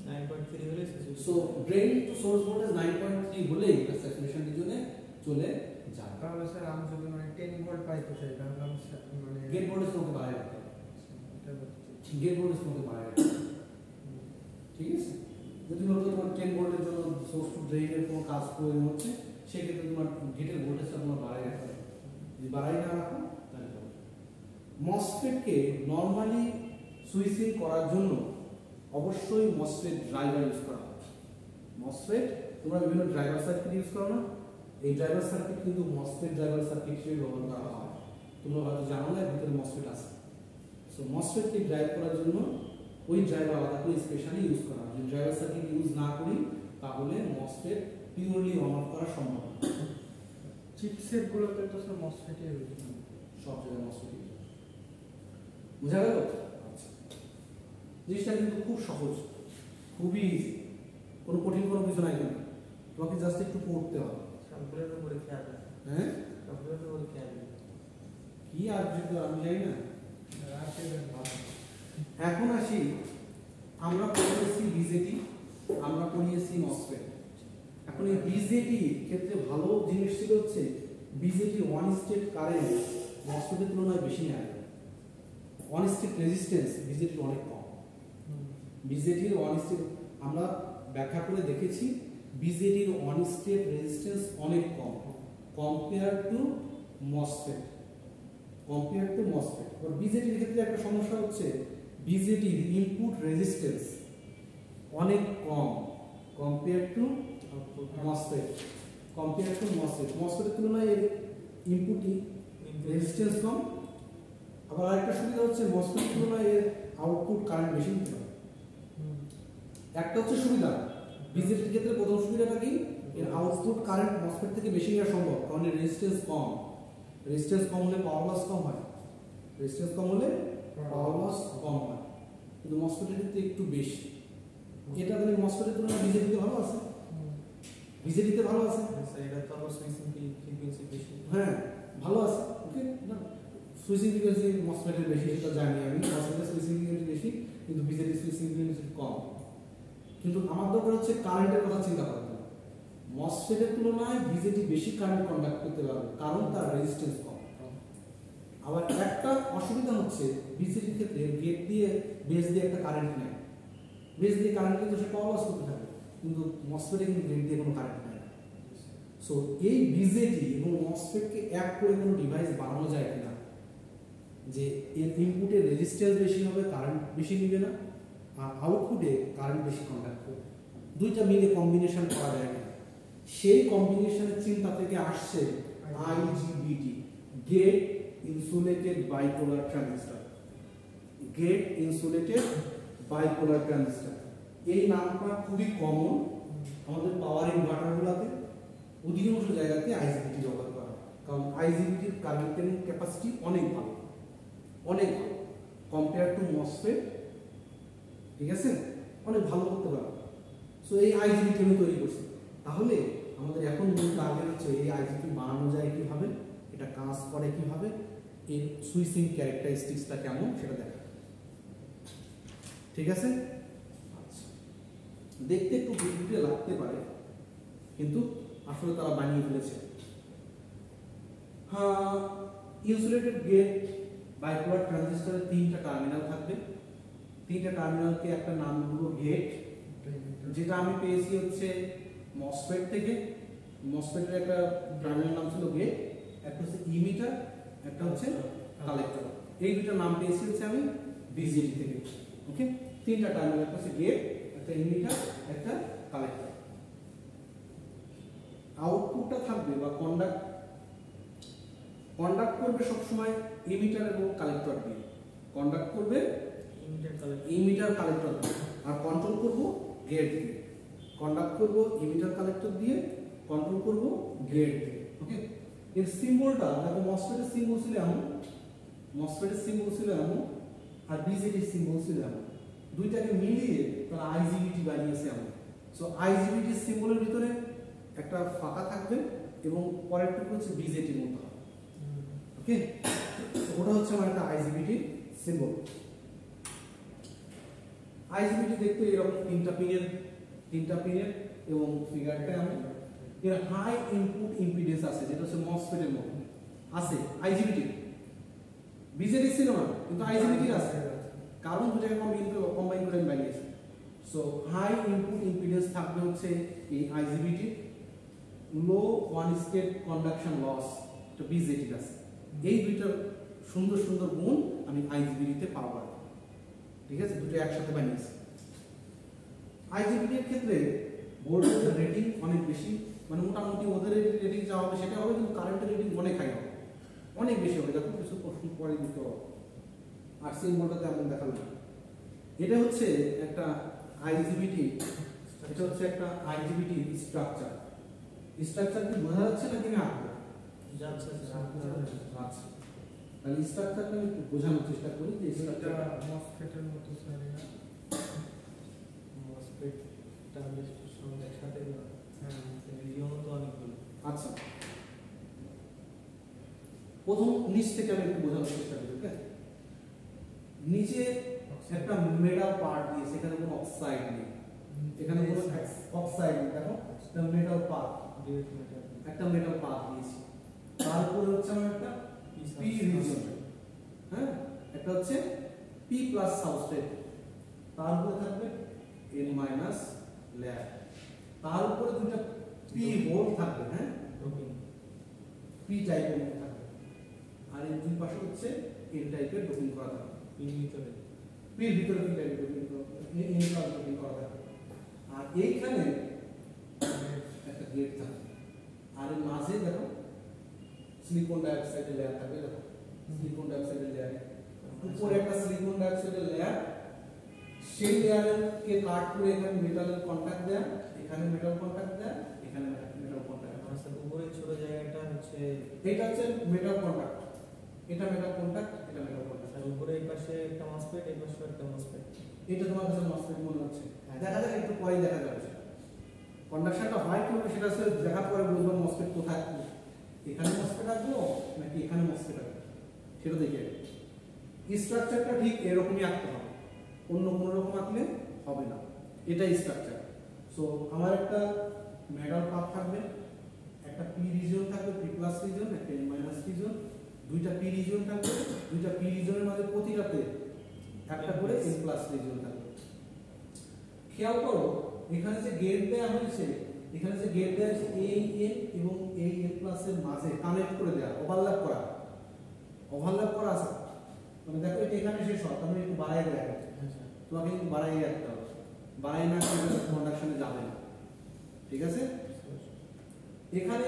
9.3 হলে so drain to source voltage 9.3 হলে এটা স্যাচুরেশন রিজিয়নে চলে যায়। তাহলে স্যার আমি যদি মানে 10 ভোল্ট পাইতে চাই তাহলে আমি মানে গেট ভোল্টেজ তোমাকে বাড়ায় রাখতে হবে। এটা গেট ভোল্টেজ তোমাকে বাড়ায় রাখতে হবে। ঠিক আছে, যদি মূলত তোমার 10 ভোল্টের জন্য সোর্স টু ড্রেইনের কোনো কাজ প্রয়োজন হচ্ছে, সেক্ষেত্রে তোমার গেটের ভোল্টেজটা তোমার বাড়ায় রাখতে হবে। যদি বাড়াই না রাখো তাহলে হবে। মসফেটকে নর্মালি সুইচিং করার জন্য অবশ্যই মসফেট ড্রাইভার ইউজ করা হয়। মসফেট তোমরা বিভিন্ন ড্রাইভার সার্কিট ইউজ করো না, এই ড্রাইভার সার্কিট কিন্তু মসফেট ড্রাইভার সার্কিট হিসেবে ব্যবহার করা হয়। তোমরা হয়তো জানো না এর ভিতরে মসফেট আছে। সো মসফেটকে ড্রাইভ করার জন্য ওই ড্রাইভার আলাদা করে স্পেশালি ইউজ করা হয়। যদি ড্রাইভার সার্কিট ইউজ না করি তাহলে মসফেট পিওরলি অন অফ করা সম্ভব না। চিপসেট গুলোতে তো সব মসফেটই ইউজ হয়, সব জায়গায় মসফেট ইউজ হয়। বুঝা গেল? আচ্ছা, জিনিসটা কিন্তু খুব সহজ, খুবই ইজি, কোনো কঠিন কোনো কিছু নাই কিন্তু তোমাকে জাস্ট একটু পড়তে হবে। সবগুলোর উপরে খেয়াল আছে, হ্যাঁ সবগুলোর উপরে খেয়াল আছে। কি আর যদি আমি জানি না। রাতে ভালো। এখন আসি, আমরা পড়িয়েছি বিজেটি, আমরা পড়িয়েছি মসফেট। এখন এই বিজেটি ক্ষেত্রে ভালো জিনিস ছিল হচ্ছে বিজেটি ওয়ান স্টেট কারেন্ট মসফেটের তুলনায় বেশি নেয়। ওয়ান স্টেট রেজিস্ট্যান্স বিজেটির অনেক কম। বিজেটির ওয়ান স্টেট আমরা ব্যাখ্যা করে দেখেছি, বিজেটির ওয়ান স্টেট রেজিস্ট্যান্স অনেক কম compare to MOSFET. Compare to MOSFET. আর বিজেটির ক্ষেত্রে একটা সমস্যা হচ্ছে বিজেটির ইনপুট রেজিস্ট্যান্স অনেক কম compare to MOSFET. Compare to MOSFET, মসফেটের তুলনায় এর ইনপুট রেজিস্ট্যান্স কম। আবার আরেকটা সুবিধা হচ্ছে মসফেটের তুলনায় এর আউটপুট কারেন্ট বেশি নিতে পারে। একটা হচ্ছে সুবিধা, বিজেটির ক্ষেত্রে প্রথম সুবিধাটা কি, এর আউটপুট কারেন্ট মসফেট থেকে বেশি নেওয়া সম্ভব, কারণ এর রেজিস্ট্যান্স কম। রেজিস্ট্যান্স কম হলে পাওয়ার লস কম হয়, রেজিস্ট্যান্স কম হলে পাওয়ার লস কম হয়, কিন্তু মসফেটের ক্ষেত্রে একটু বেশি। এটা তাহলে মসফেটের তুলনায় বিজেপিতে ভালো আছে, বিজেপিতে ভালো আছে। এটা তো আবার সুইচিং ফ্রিকোয়েন্সি বেশি। হ্যাঁ ভালো আছে, ওকে না সুইচিং ফ্রিকোয়েন্সি মসফেটের বেশি, সেটা জানি আমি। মসফেটের সুইচিং ফ্রিকোয়েন্সি বেশি কিন্তু বিজেপির সুইচিং ফ্রিকোয়েন্সি কম। কিন্তু আমার দরকার হচ্ছে কারেন্টের কথা চিন্তা করতে হবে। মসফেটের তুলনায় বিজেপি বেশি কারেন্ট কন্ডাক্ট করতে পারবে কারণ তার রেজিস্ট্যান্স কম। আবার একটা অসুবিধা হচ্ছে বিজেপির ক্ষেত্রে গেট দিয়ে বেস দিয়ে একটা কারেন্ট নেয়, বেস দিয়ে কারেন্ট কিন্তু সে পাওয়ার লস করতে থাকে, কিন্তু মসফেটে কিন্তু গেট দিয়ে কোনো কারেন্ট নেয় না। সো এই বিজেপি এবং মসফেটকে এক করে কোনো ডিভাইস বানানো যায় কিনা, যে এর ইনপুটে রেজিস্ট্যান্স বেশি হবে, কারেন্ট বেশি নিবে না, আর আউটপুটে কারেন্ট বেশি কন্ডাক্ট করবে, দুইটা মিলে কম্বিনেশন করা যায় কিনা, সেই কম্বিনেশনের চিন্তা থেকে আসছে IGBT, gate insulated bipolar transistor. Gate insulated bipolar transistor এই নামটা খুবই কমন আমাদের পাওয়ার ইনভার্টারগুলোতে, অধিকাংশ জায়গাতে আইজিবিটি ব্যবহার করা হয়, কারণ আইজিবিটির কারেন্ট ক্যারিং ক্যাপাসিটি অনেক ভালো, অনেক ভালো কম্পেয়ার টু মসফেট। ঠিক আছে, অনেক ভালো করতে পারে। সো এই আইজিবিটি আমি তৈরি করছি। তাহলে আমাদের এখন মূল টার্গেট হচ্ছে এই আইজিবিটি বানানো যায় কিভাবে, এটা কাজ করে কিভাবে, এর সুইচিং ক্যারেক্টারিস্টিক্সটা কেমন সেটা দেখা। ঠিক আছে, আচ্ছা দেখতে একটু বিদ্যুতে লাগতে পারে কিন্তু আসলে তারা বানিয়ে ফেলেছে। হ্যাঁ, ইনসুলেটেড গেট বাইপোলার ট্রানজিস্টরের তিনটা টার্মিনাল থাকবে। তিনটা টার্মিনালকে একটা নাম দেবো গেট, যেটা আমি পেয়েছি হচ্ছে মসফেট থেকে। মসফেটের একটা টার্মিনাল নাম ছিল গেট, একটা হচ্ছে ইমিটার, একটা হচ্ছে কালেক্টর। এই দুটো নাম পেয়েছি হচ্ছে আমি বিজেপি থেকে। ওকে, তিনটা টার্মিনাল, একটা হচ্ছে গেট, একটা ইমিটার, একটা কালেক্টর। আউটপুটটা থাকবে বা কন্ডাক্ট করবে সবসময় ইমিটার এবং কালেক্টর দিয়ে, কন্ডাক্ট করবে ইমিটার কালেক্টর দিয়ে, আর কন্ট্রোল করব গেট দিয়ে। কন্ডাক্ট করব ইমিটার কালেক্টর দিয়ে, কন্ট্রোল করব গেট দিয়ে। ওকে, এর সিম্বলটা দেখো, মসফেটের সিম্বল ছিল এমন, মসফেটের সিম্বল ছিল এমন, আর বিজেপির সিম্বল ছিল এমন, দুইটাকে মিলিয়ে তারা আইজিবিটি বানিয়েছে এমন। সো আইজিবিটির সিম্বলের ভিতরে একটা ফাঁকা থাকবে এবং পরেরটুকু হচ্ছে বিজেটির মতো হবে। ওকে, ওটা হচ্ছে আমার একটা আইজিবিটি সিম্বল। আইজিবিটি দেখতে এরকম তিনটা পিনের এবং ফিগারটা আমি এর হাই ইনপুট ইম্পিডেন্স আছে, যেটা হচ্ছে মসফেটের মতো আছে আইজিবিটি। বিজেটি ছিল না কিন্তু আইজিবিটির আছে, কারণ দুটাকে কম্বাইন করে আমি বানিয়েছি। সো হাই ইনপুট ইম্পিডেন্স থাকবে হচ্ছে এই আইজিবিটি, লো ওয়ান স্টেট কন্ডাকশন লস, এটা বিজেটি আছে। এই দুইটা সুন্দর সুন্দর গুণ আমি আইজিবিটিতে পাবো, ঠিক আছে, দুটো একসাথে বানিয়েছি। আইজিবিটির ক্ষেত্রে বোর্ডের রেটিং অনেক বেশি, মানে মোটামুটি ওদের রেটিং যা হবে সেটা হবে, কিন্তু কারেন্টের রেটিং অনেক হাই হবে, অনেক বেশি হবে। দেখো কিছু প্রশ্ন পরে দিতে হবে, আর সিম্বলটাতে এমন দেখালো। এটা হচ্ছে একটা আইজিবিটি, এটা হচ্ছে একটা আইজিবিটি স্ট্রাকচার। স্ট্রাকচার কি বোঝা যাচ্ছে নাকি আমি আঁকবো? যাচ্ছে আচ্ছা, তাহলে স্ট্রাকচারটা আমি বোঝানোর চেষ্টা করি যে এটা স্ট্রাকচার মসফেটের মতো স্যার, মসফেটটা একসাথে হ্যাঁ রিজিয়ন তো অনেকগুলো। আচ্ছা, প্রথম নিচ থেকে আমি একটু বোঝানোর চেষ্টা করি। ওকে, নিচে একটা মেটাল পার্ট দিয়ে, সেখানে কোনো অক্সাইড নেই, এখানে কোনো অক্সাইড নেই, দেখো একটা মেটাল পার্ট, একটা মেটাল পার্ট দিয়েছি। তারপরে হচ্ছে আমার একটা পি রিজিয়ন, হ্যাঁ, একটা হচ্ছে পি প্লাস সাবস্ট্রেট, তারপরে থাকবে এন মাইনাস লেয়ার, তার উপরে দুটো পি হোল থাকবে, হ্যাঁ, পি টাইপের থাকবে, আর এই দুই পাশে হচ্ছে এন টাইপের ডোপিং করা থাকবে, পির ভিতরে পি টাইপের ডোপিং করা থাকবে। আর এইখানে একটা গেট থাকবে, আর এর মাঝে দেখো সিলিকন ডাইঅক্সাইডের লেয়ার থাকবে, দেখো সিলিকন ডাইঅক্সাইডের লেয়ার, উপরে একটা সিলিকন ডাইঅক্সাইডের লেয়ার, সেই লেয়ারকে কাট করে এখানে মেটালের কন্টাক্ট দেয়া, এখানে মেটাল কন্টাক্ট দেয়া, এখানে মেটাল কন্টাক্ট। আচ্ছা, উপরে ছোট জায়গাটা হচ্ছে এটা হচ্ছে মেটাল কন্টাক্ট, এটা মেটাল কন্টাক্ট, এটা মেটাল কন্টাক্ট। আর উপরে এই পাশে একটা মসফেট, এই পাশে একটা মসফেট। এটা তোমার কাছে মসফেট মনে হচ্ছে, দেখা যাক, একটু পরে দেখা যাবে সেটা কন্ডাকশনটা হয় কিভাবে, সেটা হচ্ছে দেখার পরে বুঝবো মসফেট কোথায়, এখানে মসফেট আসবো নাকি এখানে মসফেট আসবে, সেটা দেখে। স্ট্রাকচারটা ঠিক এরকমই আঁকতে হবে, অন্য কোনো রকম আঁকলে হবে না, এটাই স্ট্রাকচার। সো আমার একটা মেটাল পার্ট থাকবে, একটা পি রিজিয়ন থাকবে, পি প্লাস রিজিয়ন, একটা এন মাইনাস রিজিয়ন, দুইটা পি রিজিয়ন থাকবে, দুইটা পি রিজিয়নের মাঝে প্রতিটাতে একটা করে এন প্লাস রিজিয়ন থাকবে। খেয়াল করো এখানে যে গেট দেওয়া হয়েছে, এখানে যে গেট দেওয়া হয়েছে এই এন এবং এই এন প্লাস এর মাঝে কানেক্ট করে দেওয়া, ওভারল্যাপ করা আছে, মানে দেখো এটা এখানে শেষ হয়, তাহলে একটু বাড়াই দেওয়া, তোমাকে কিন্তু বাড়াই রাখতে হবে, বাড়াই না করলে কন্ডাকশনে যাবে না, ঠিক আছে। এখানে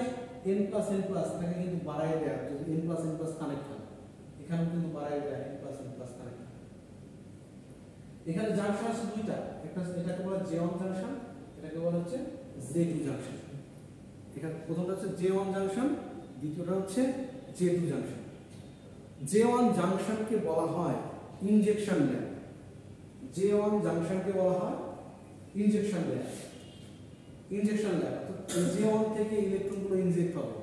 n প্লাস এটাকে কিন্তু বাড়াই দেওয়া, যদি n প্লাস কানেক্ট হয়, এখানে কিন্তু বাড়াই দেওয়া n প্লাস কানেক্ট হয়। এখানে জাংশন আছে দুইটা, একটা এটাকে বলা J1 জাংশন, এটাকে বলা হচ্ছে J2 জাংশন। এখানে প্রথমটা হচ্ছে J1 জাংশন, দ্বিতীয়টা হচ্ছে J2 জাংশন। J1 জাংশনকে বলা হয় ইনজেকশন লেয়ার, J1 জাংশনকে বলা হয় ইনজেকশন লেয়ার। তো J1 থেকে ইলেকট্রনগুলো ইনজেক্ট হবে,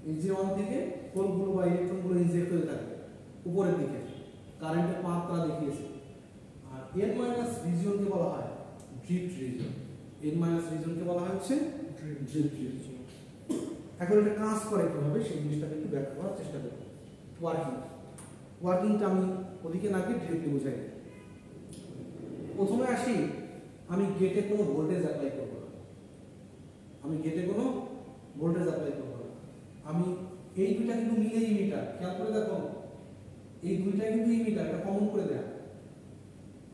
এই J1 থেকে হোলগুলো বা ইলেকট্রনগুলো ইনজেক্ট হতে থাকবে উপরের দিকে, কারেন্টের মাত্রা দেখিয়েছে। আর এন মাইনাস রিজিয়নকে বলা হয় ড্রিফট রিজিয়ন, এন মাইনাস রিজিয়নকে বলা হচ্ছে ড্রিফট রিজিয়ন। এখন এটা কাজ করে কিভাবে সেই জিনিসটাকে একটু ব্যাখ্যা করার চেষ্টা করব। ওয়ার্কিংটা আমি ওদিকে না গিয়ে ডিরেক্টলি বোঝাই। প্রথমে আসি, আমি গেটে কোনো ভোল্টেজ অ্যাপ্লাই করব না, আমি এই দুইটা কিন্তু মিলে ইমিটার, খেয়াল করে দেখো এই দুইটা কিন্তু ইমিটার, এটা কমন করে দেয়া,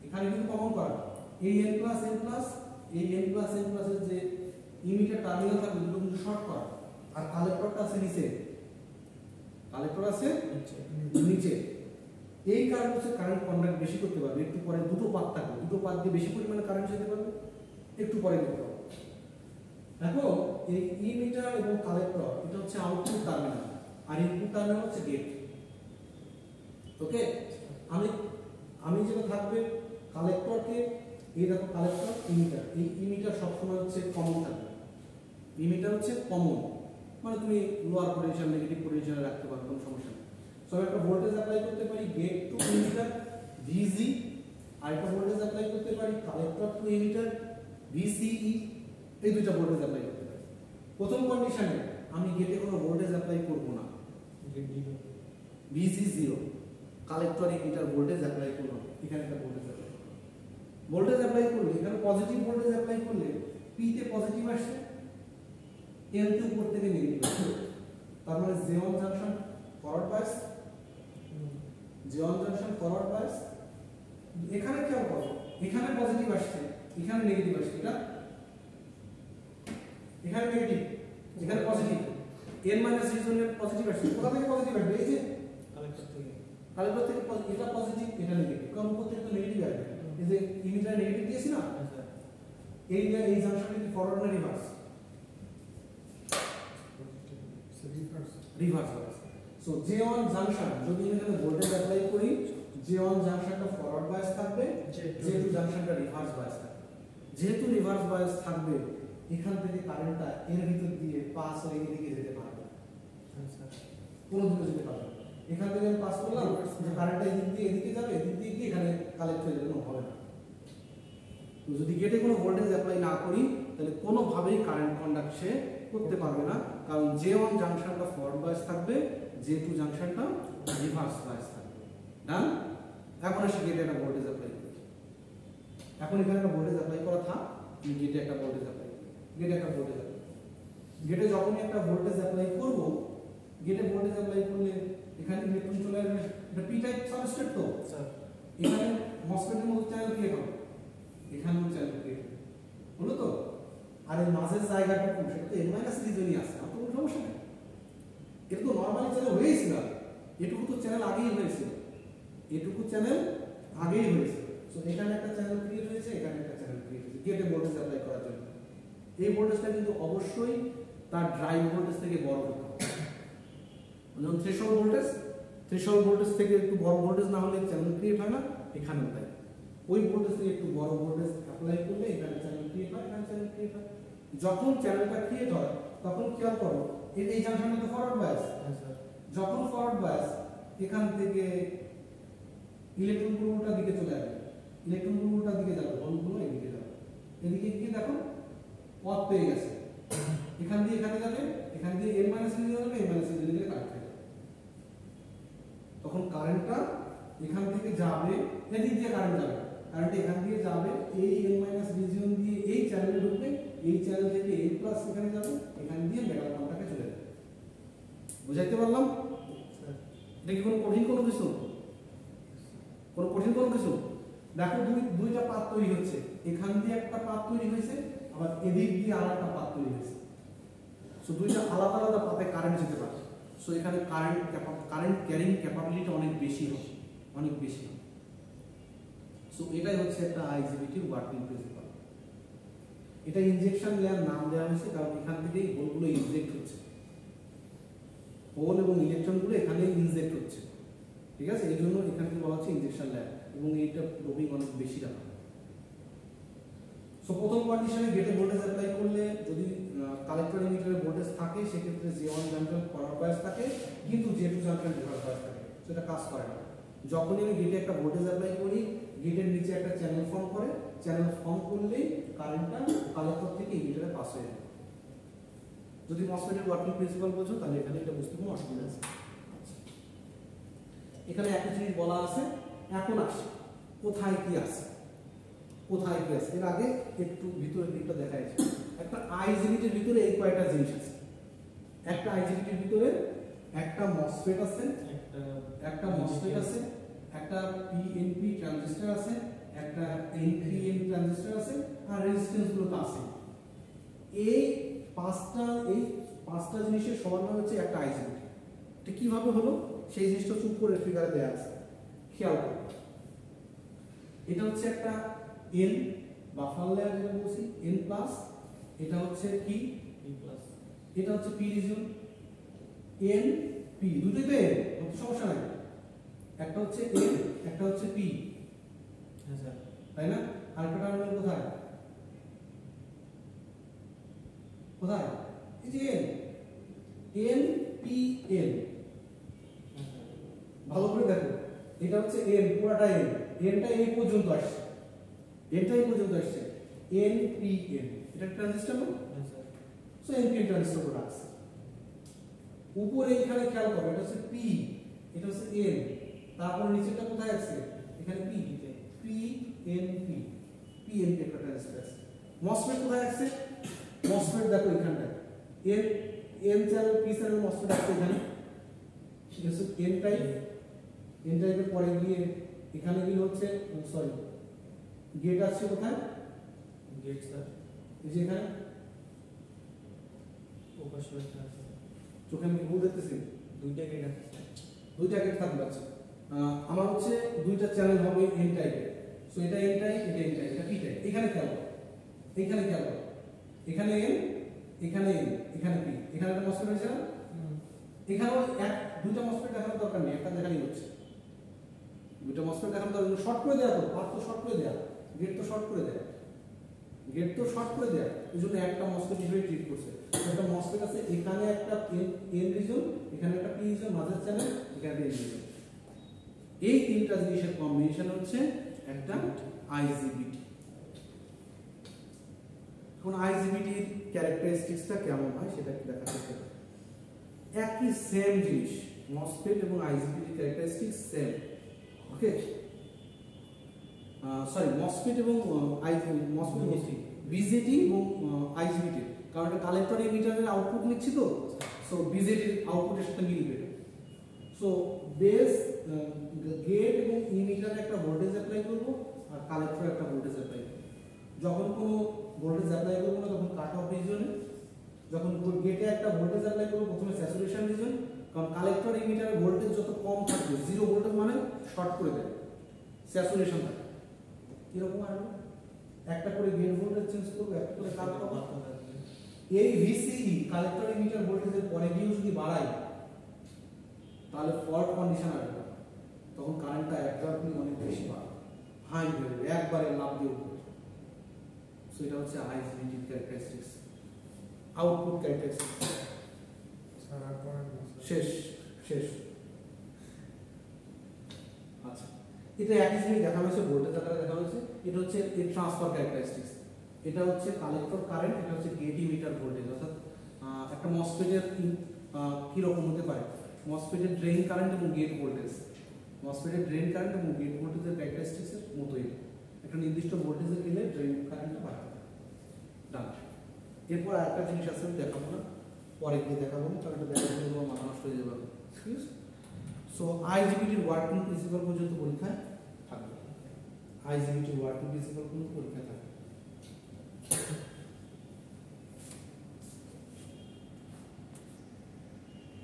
এখানে কিন্তু কমন করা, এই n প্লাস এই n প্লাস এর যে ইমিটার টার্মিনাল থাকবে দুটো কিন্তু শর্ট করা, আর কালেক্টরটা আছে নিচে, নিচে। এই কারণে হচ্ছে কারেন্ট কন্ডাক্ট বেশি করতে পারবে, একটু পরে দুটো পাত থাকবে, দুটো পাত দিয়ে বেশি পরিমাণে কারেন্ট যেতে পারবে, একটু পরে দেখতে পাবো। দেখো এই ইমিটার এবং কালেক্টর এটা হচ্ছে আউটপুট টার্মিনাল, আর ইনপুট টার্মিনাল হচ্ছে গেট। ওকে, আমি যেটা থাকবে কালেক্টরকে, এই দেখো কালেক্টর ইমিটার, এই ইমিটার সবসময় হচ্ছে কমন থাকবে, ইমিটার হচ্ছে কমন, মানে তুমি লোয়ার পোটেনশিয়াল নেগেটিভ পোটেনশিয়ালে রাখতে পারো, কোনো সমস্যা নেই। সো একটা ভোল্টেজ অ্যাপ্লাই করতে পারি গেট টু ইমিটার VG, আর একটা ভোল্টেজ অ্যাপ্লাই করতে পারি কালেক্টর টু ইমিটার VCE, এই দুইটা ভোল্টেজ অ্যাপ্লাই করতে পারি। প্রথম কন্ডিশনে আমি গেটে কোনো ভোল্টেজ অ্যাপ্লাই করব না, VG 0, collector emitter voltage apply করব না। এখানে একটা ভোল্টেজ অ্যাপ্লাই করো। ভোল্টেজ অ্যাপ্লাই করলে এখানে পজিটিভ ভোল্টেজ অ্যাপ্লাই করলে পি তে পজিটিভ আসছে, এন তে উপর থেকে নেগেটিভ আসছে। তার মানে J1 junction forward bias, J1 junction forward bias. এখানে খেয়াল করো, এখানে পজিটিভ আসছে, এখানে নেগেটিভ আসছে, এটা এখানে নেগেটিভ, এখানে পজিটিভ। এন মাইনাস রিজনের পজিটিভ আসছে, কোথা থেকে পজিটিভ আসবে? এই যে কালেক্টর থেকে এটা পজিটিভ, এটা নেগেটিভ, কারণ উপর থেকে তো নেগেটিভ আসবে। এই যে ইমিটার নেগেটিভ দিয়েছি না, এই জাংশনটা কি ফরওয়ার্ড না reverse? Reverse bias. So J1 junction যদি এখানে ভোল্টেজ অ্যাপ্লাই করি, J1 জাংশনটা ফরওয়ার্ড বায়াস থাকবে, J2 জাংশনটা রিভার্স বায়াস থাকবে। যেহেতু রিভার্স বায়াস থাকবে, এখান থেকে কারেন্টটা এর ভিতর দিয়ে পাস হয়ে এদিকে যেতে পারবে, কোনো দিকে যেতে পারবে। এখান থেকে আমি পাস করলাম, যে কারেন্টটা এদিক দিয়ে এদিকে যাবে, এদিক দিয়ে গিয়ে এখানে কালেক্ট হয়ে যাবে, হবে না। তো যদি গেটে কোনো ভোল্টেজ অ্যাপ্লাই না করি, তাহলে কোনোভাবেই কারেন্ট কন্ডাক্ট সে করতে পারবে না, কারণ J1 জাংশনটা ফরওয়ার্ড বায়াস থাকবে, J2 জাংশনটা রিভার্স বায়াস থাকবে। ডান? এখন আসি গেটে একটা ভোল্টেজ অ্যাপ্লাই করি। এখন এখানে একটা ভোল্টেজ অ্যাপ্লাই করা থাক, গেটে একটা ভোল্টেজ অ্যাপ্লাই করি। গেটে একটা ভোল্টেজ অ্যাপ্লাই, গেটে যখনই একটা ভোল্টেজ অ্যাপ্লাই করব, গেটে ভোল্টেজ অ্যাপ্লাই করলে এখানে ইলেকট্রন চলে আসবে। এটা পি টাইপ সাবস্ট্রেট তো স্যার, এখানে মসফেটের মতো চ্যানেল ক্রিয়েট হবে, এখানেও চ্যানেল ক্রিয়েট হলো তো। আর এই মাঝের জায়গাটুকু সেটা তো এন মাইনাস রিজনই আছে, আর তো কোনো সমস্যা নেই। এটা তো নর্মালি চ্যানেল হয়েছিল, এটুকু তো চ্যানেল আগেই হয়েছিল, এটুকু চ্যানেল আগেই হয়েছে। সো এখানে একটা চ্যানেল ক্রিয়েট হয়েছে, এখানে একটা চ্যানেল ক্রিয়েট হয়েছে গেটে ভোল্টেজ অ্যাপ্লাই করার জন্য। এই ভোল্টেজটা কিন্তু অবশ্যই তার ড্রাইভ ভোল্টেজ থেকে বড় হতে হবে। যেমন থ্রেশহোল্ড ভোল্টেজ থেকে একটু বড় ভোল্টেজ না হলে চ্যানেল ক্রিয়েট হয় না, এখানেও তাই। ওই ভোল্টেজ থেকে একটু বড় ভোল্টেজ অ্যাপ্লাই করলে এখানে চ্যানেল ক্রিয়েট হয়, এখানে চ্যানেল ক্রিয়েট হয়। যখন চ্যানেলটা ক্রিয়েট হয় তখন খেয়াল করো, এই জাংশনটা তো ফরওয়ার্ড বায়াস। যখন ফরওয়ার্ড বায়াস, এখান থেকে ইলেকট্রনগুলো উল্টা দিকে চলে আসবে, ইলেকট্রনগুলো উল্টা দিকে যাবে, বলগুলো এদিকে যাবে। এদিকে গিয়ে দেখো পথ পেয়ে গেছে, এখান দিয়ে এখানে যাবে, এখান দিয়ে এন মাইনাস এদিকে যাবে, এন মাইনাস এদিকে কারেন্ট হয়ে যাবে। তখন কারেন্টটা এখান থেকে যাবে, এদিক দিয়ে কারেন্ট যাবে, কারেন্ট এখান দিয়ে যাবে, এই এন মাইনাস রিজিয়ন দিয়ে এই চ্যানেলে ঢুকবে, এই চ্যানেল থেকে এন প্লাস এখানে যাবে, এখান দিয়ে মেটাল কন্টাক্টে চলে যাবে। বুঝাইতে পারলাম? এটা কি কোনো কঠিন কোনো কিছু? কোনো কঠিন কোনো কিছু? দেখো দুইটা পাত তৈরি হচ্ছে, এখান দিয়ে একটা পাত তৈরি হয়েছে, আবার এদিক দিয়ে আর একটা পাত তৈরি হয়েছে। সো দুইটা আলাদা আলাদা পাতে কারেন্ট যেতে পারে। সো এখানে কারেন্ট ক্যারিং ক্যাপাবিলিটি অনেক বেশি হয়, অনেক বেশি হয়। সো এটাই হচ্ছে একটা আইজিবিটির ওয়ার্কিং প্রিন্সিপাল। এটা ইনজেকশন লেয়ার নাম দেওয়া হয়েছে কারণ এখান থেকেই হোলগুলো ইনজেক্ট হচ্ছে, হোল এবং ইলেকট্রনগুলো এখানে ইনজেক্ট হচ্ছে, ঠিক আছে? এই জন্য এখানকে বলা হচ্ছে ইনজেকশন লেয়ার, এবং এইটা ডোপিং অনেক বেশি রাখা। সো প্রথম কন্ডিশনে গেটে ভোল্টেজ অ্যাপ্লাই করলে যদি কালেক্টর ইমিটারে ভোল্টেজ থাকে, সেক্ষেত্রে J1 জাংশন ফরওয়ার্ড বায়াস থাকে, কিন্তু J2 জাংশন রিভার্স বায়াস থাকে, সেটা কাজ করে না। যখনই আমি গেটে একটা ভোল্টেজ অ্যাপ্লাই করি, গেটের নিচে একটা চ্যানেল ফর্ম করে, চ্যানেল ফর্ম করলেই কারেন্টটা কালেক্টর থেকে ইমিটারে পাস হয়ে যাবে। যদি মসফেটের ওয়ার্কিং প্রিন্সিপাল বোঝো তাহলে এখানে এটা বুঝতে কোনো অসুবিধা আছে। এখানে একটা জিনিস বলা আছে, এখন আসে কোথায় কি আছে, কোথায় কি আছে। এর আগে একটু ভিতরের দিকটা দেখা যাচ্ছে। একটা আইজিবিটির ভিতরে এই কয়টা জিনিস আছে। একটা আইজিবিটির ভিতরে একটা মসফেট আছে, একটা মসফেট আছে, একটা পিএনপি ট্রানজিস্টর আছে, একটা এনপিএন ট্রানজিস্টর আছে, আর রেজিস্ট্যান্স গুলো তো আছে। এই পাঁচটা জিনিসের সমন্বয় হচ্ছে একটা আইজিবিটি। এটা কিভাবে হলো সেই জিনিসটা চুপ করে ফিগারে দেয়া আছে, খেয়াল করো। এটা হচ্ছে একটা এন বাফার লেয়ার যেটা বলছি, এন প্লাস, এটা হচ্ছে পি প্লাস, এটা হচ্ছে পি রিজিয়ন, এন পি দুটোই তো এন, কোনো সমস্যা নাই। একটা হচ্ছে এন, একটা হচ্ছে পি, হ্যাঁ স্যার, তাই না? আরেকটা টার্মিনাল কোথায়? কোথায়? এই যে এন, এন পি এন, ভালো করে দেখো, এটা হচ্ছে এন, পুরাটা এন, এনটা এই পর্যন্ত আসছে, এনটা এই পর্যন্ত আসছে, এন পি এন, এটা ট্রানজিস্টর না? হ্যাঁ sir. So N P transistor করে রাখছে। উপরে এখানে খেয়াল করো, এটা হচ্ছে পি, এটা হচ্ছে এন, তারপর নিচেটা কোথায় আছে? এখানে পি, পিএনপি, পিএনপি একটা ট্রানজিস্টর আছে। মসফেট কোথায় আছে? মসফেট দেখো এখানটায় N channel P channel MOSFET আছে এখানে, ঠিক আছে, এন টাইপ, এন টাইপের পরে গিয়ে এখানে গিয়ে হচ্ছে সরি গেট আছে কোথায়? গেট স্যার এই যে এখানে ওপাশে একটা আছে, চোখে আমি ভুল দেখতেছি, দুইটা গেট আছে, দুইটা গেট থাকবে। আচ্ছা আমার হচ্ছে দুইটা চ্যানেল হবে এন টাইপের, সো এটা এন টাইপ, এটা এন টাইপ, এটা পি টাইপ। এখানে খেয়াল, এখানে খেয়াল, এখানে এন, এখানে এন, এখানে পি, এখানে একটা মসফেট আছে না? এখানেও এক দুইটা মসফেট দেখানোর দরকার নেই, একটা দেখালেই হচ্ছে। দুইটা মসফেট দেখানোর দরকার, শর্ট করে দেওয়া তো, পাথ তো শর্ট করে দেওয়া, গেট তো শর্ট করে দেয়া, গেট তো শর্ট করে দেয়া, এই জন্য একটা মসফেট হিসেবে ট্রিট করছে। একটা মসফেট আছে এখানে একটা এন রিজন, এখানে একটা পি রিজন, মাঝের চ্যানেল, এখানে একটা এন রিজন। এই তিনটা জিনিসের কম্বিনেশন হচ্ছে একটা আইজিবিটি। এখন আইজিবিটির ক্যারেক্টারিস্টিক্সটা কেমন হয় সেটা একটু দেখা যাচ্ছে। একই সেম জিনিস, মসফেট এবং আইজিবিটির ক্যারেক্টারিস্টিক্স সেম, ওকে। সরি মসফেট এবং মসফেট বিজেটি এবং আইজিবিটি, কারণ এটা কালেক্টর এমিটারের আউটপুট নিচ্ছি তো, সো বিজেটির আউটপুটের সাথে মিলবে। সো বেস গেট এবং ইমিটারে একটা ভোল্টেজ অ্যাপ্লাই করব আর কালেক্টরে একটা ভোল্টেজ অ্যাপ্লাই করব। যখন কোনো ভোল্টেজ অ্যাপ্লাই করব না তখন কাট অফ রিজনে, যখন গেটে একটা ভোল্টেজ অ্যাপ্লাই করব প্রথমে স্যাচুরেশন রিজন, কারণ কালেক্টর ইমিটারের ভোল্টেজ যত কম থাকবে, জিরো ভোল্টেজ মানে শর্ট করে দেয়, স্যাচুরেশন থাকে। এরকম আর একটা করে গেট ভোল্টেজ চেঞ্জ করব, একটা করে কাট পাবো। এই ভিসিই কালেক্টর ইমিটার ভোল্টেজের পরে গিয়েও যদি বাড়াই তাহলে ফল্ট কন্ডিশন আসবে, তখন কারেন্টটা একজাক্টলি অনেক বেশি বাড়বে, হাই হয়ে যাবে, একবারে লাভ দিয়ে উঠবে। সো এটা হচ্ছে আইজিবিটি ক্যারেক্টারিস্টিক্স, আউটপুট ক্যারেক্টারিস্টিক্স। শেষ শেষ। আচ্ছা এটা একই জিনিস দেখা হয়েছে, ভোল্টেজ আকারে দেখা হয়েছে। এটা হচ্ছে এর ট্রান্সফার ক্যারেক্টারিস্টিক্স। এটা হচ্ছে কালেক্টর কারেন্ট, এটা হচ্ছে গেট ইমিটার ভোল্টেজ। অর্থাৎ একটা মসফেটের কি রকম হতে পারে, মসফেটের ড্রেন কারেন্ট এবং গেট ভোল্টেজ, মসফেটের ড্রেন কারেন্ট এবং গেট ভোল্টেজের ক্যারেক্টারিস্টিক্সের মতোই একটা নির্দিষ্ট ভোল্টেজে গেলে ড্রেন কারেন্টটা বাড়বে। ডান। এরপর আরেকটা জিনিস আছে আমি দেখাবো না, পরে গিয়ে দেখাবো না, কারণ এটা দেখার জন্য তোমার মাথা নষ্ট হয়ে যাবে, ঠিক আছে। সো আইজিবিটির ওয়ার্কিং প্রিন্সিপাল পর্যন্ত পরীক্ষায় থাকবে, আইজিবিটির ওয়ার্কিং প্রিন্সিপাল পর্যন্ত পরীক্ষায় থাকবে।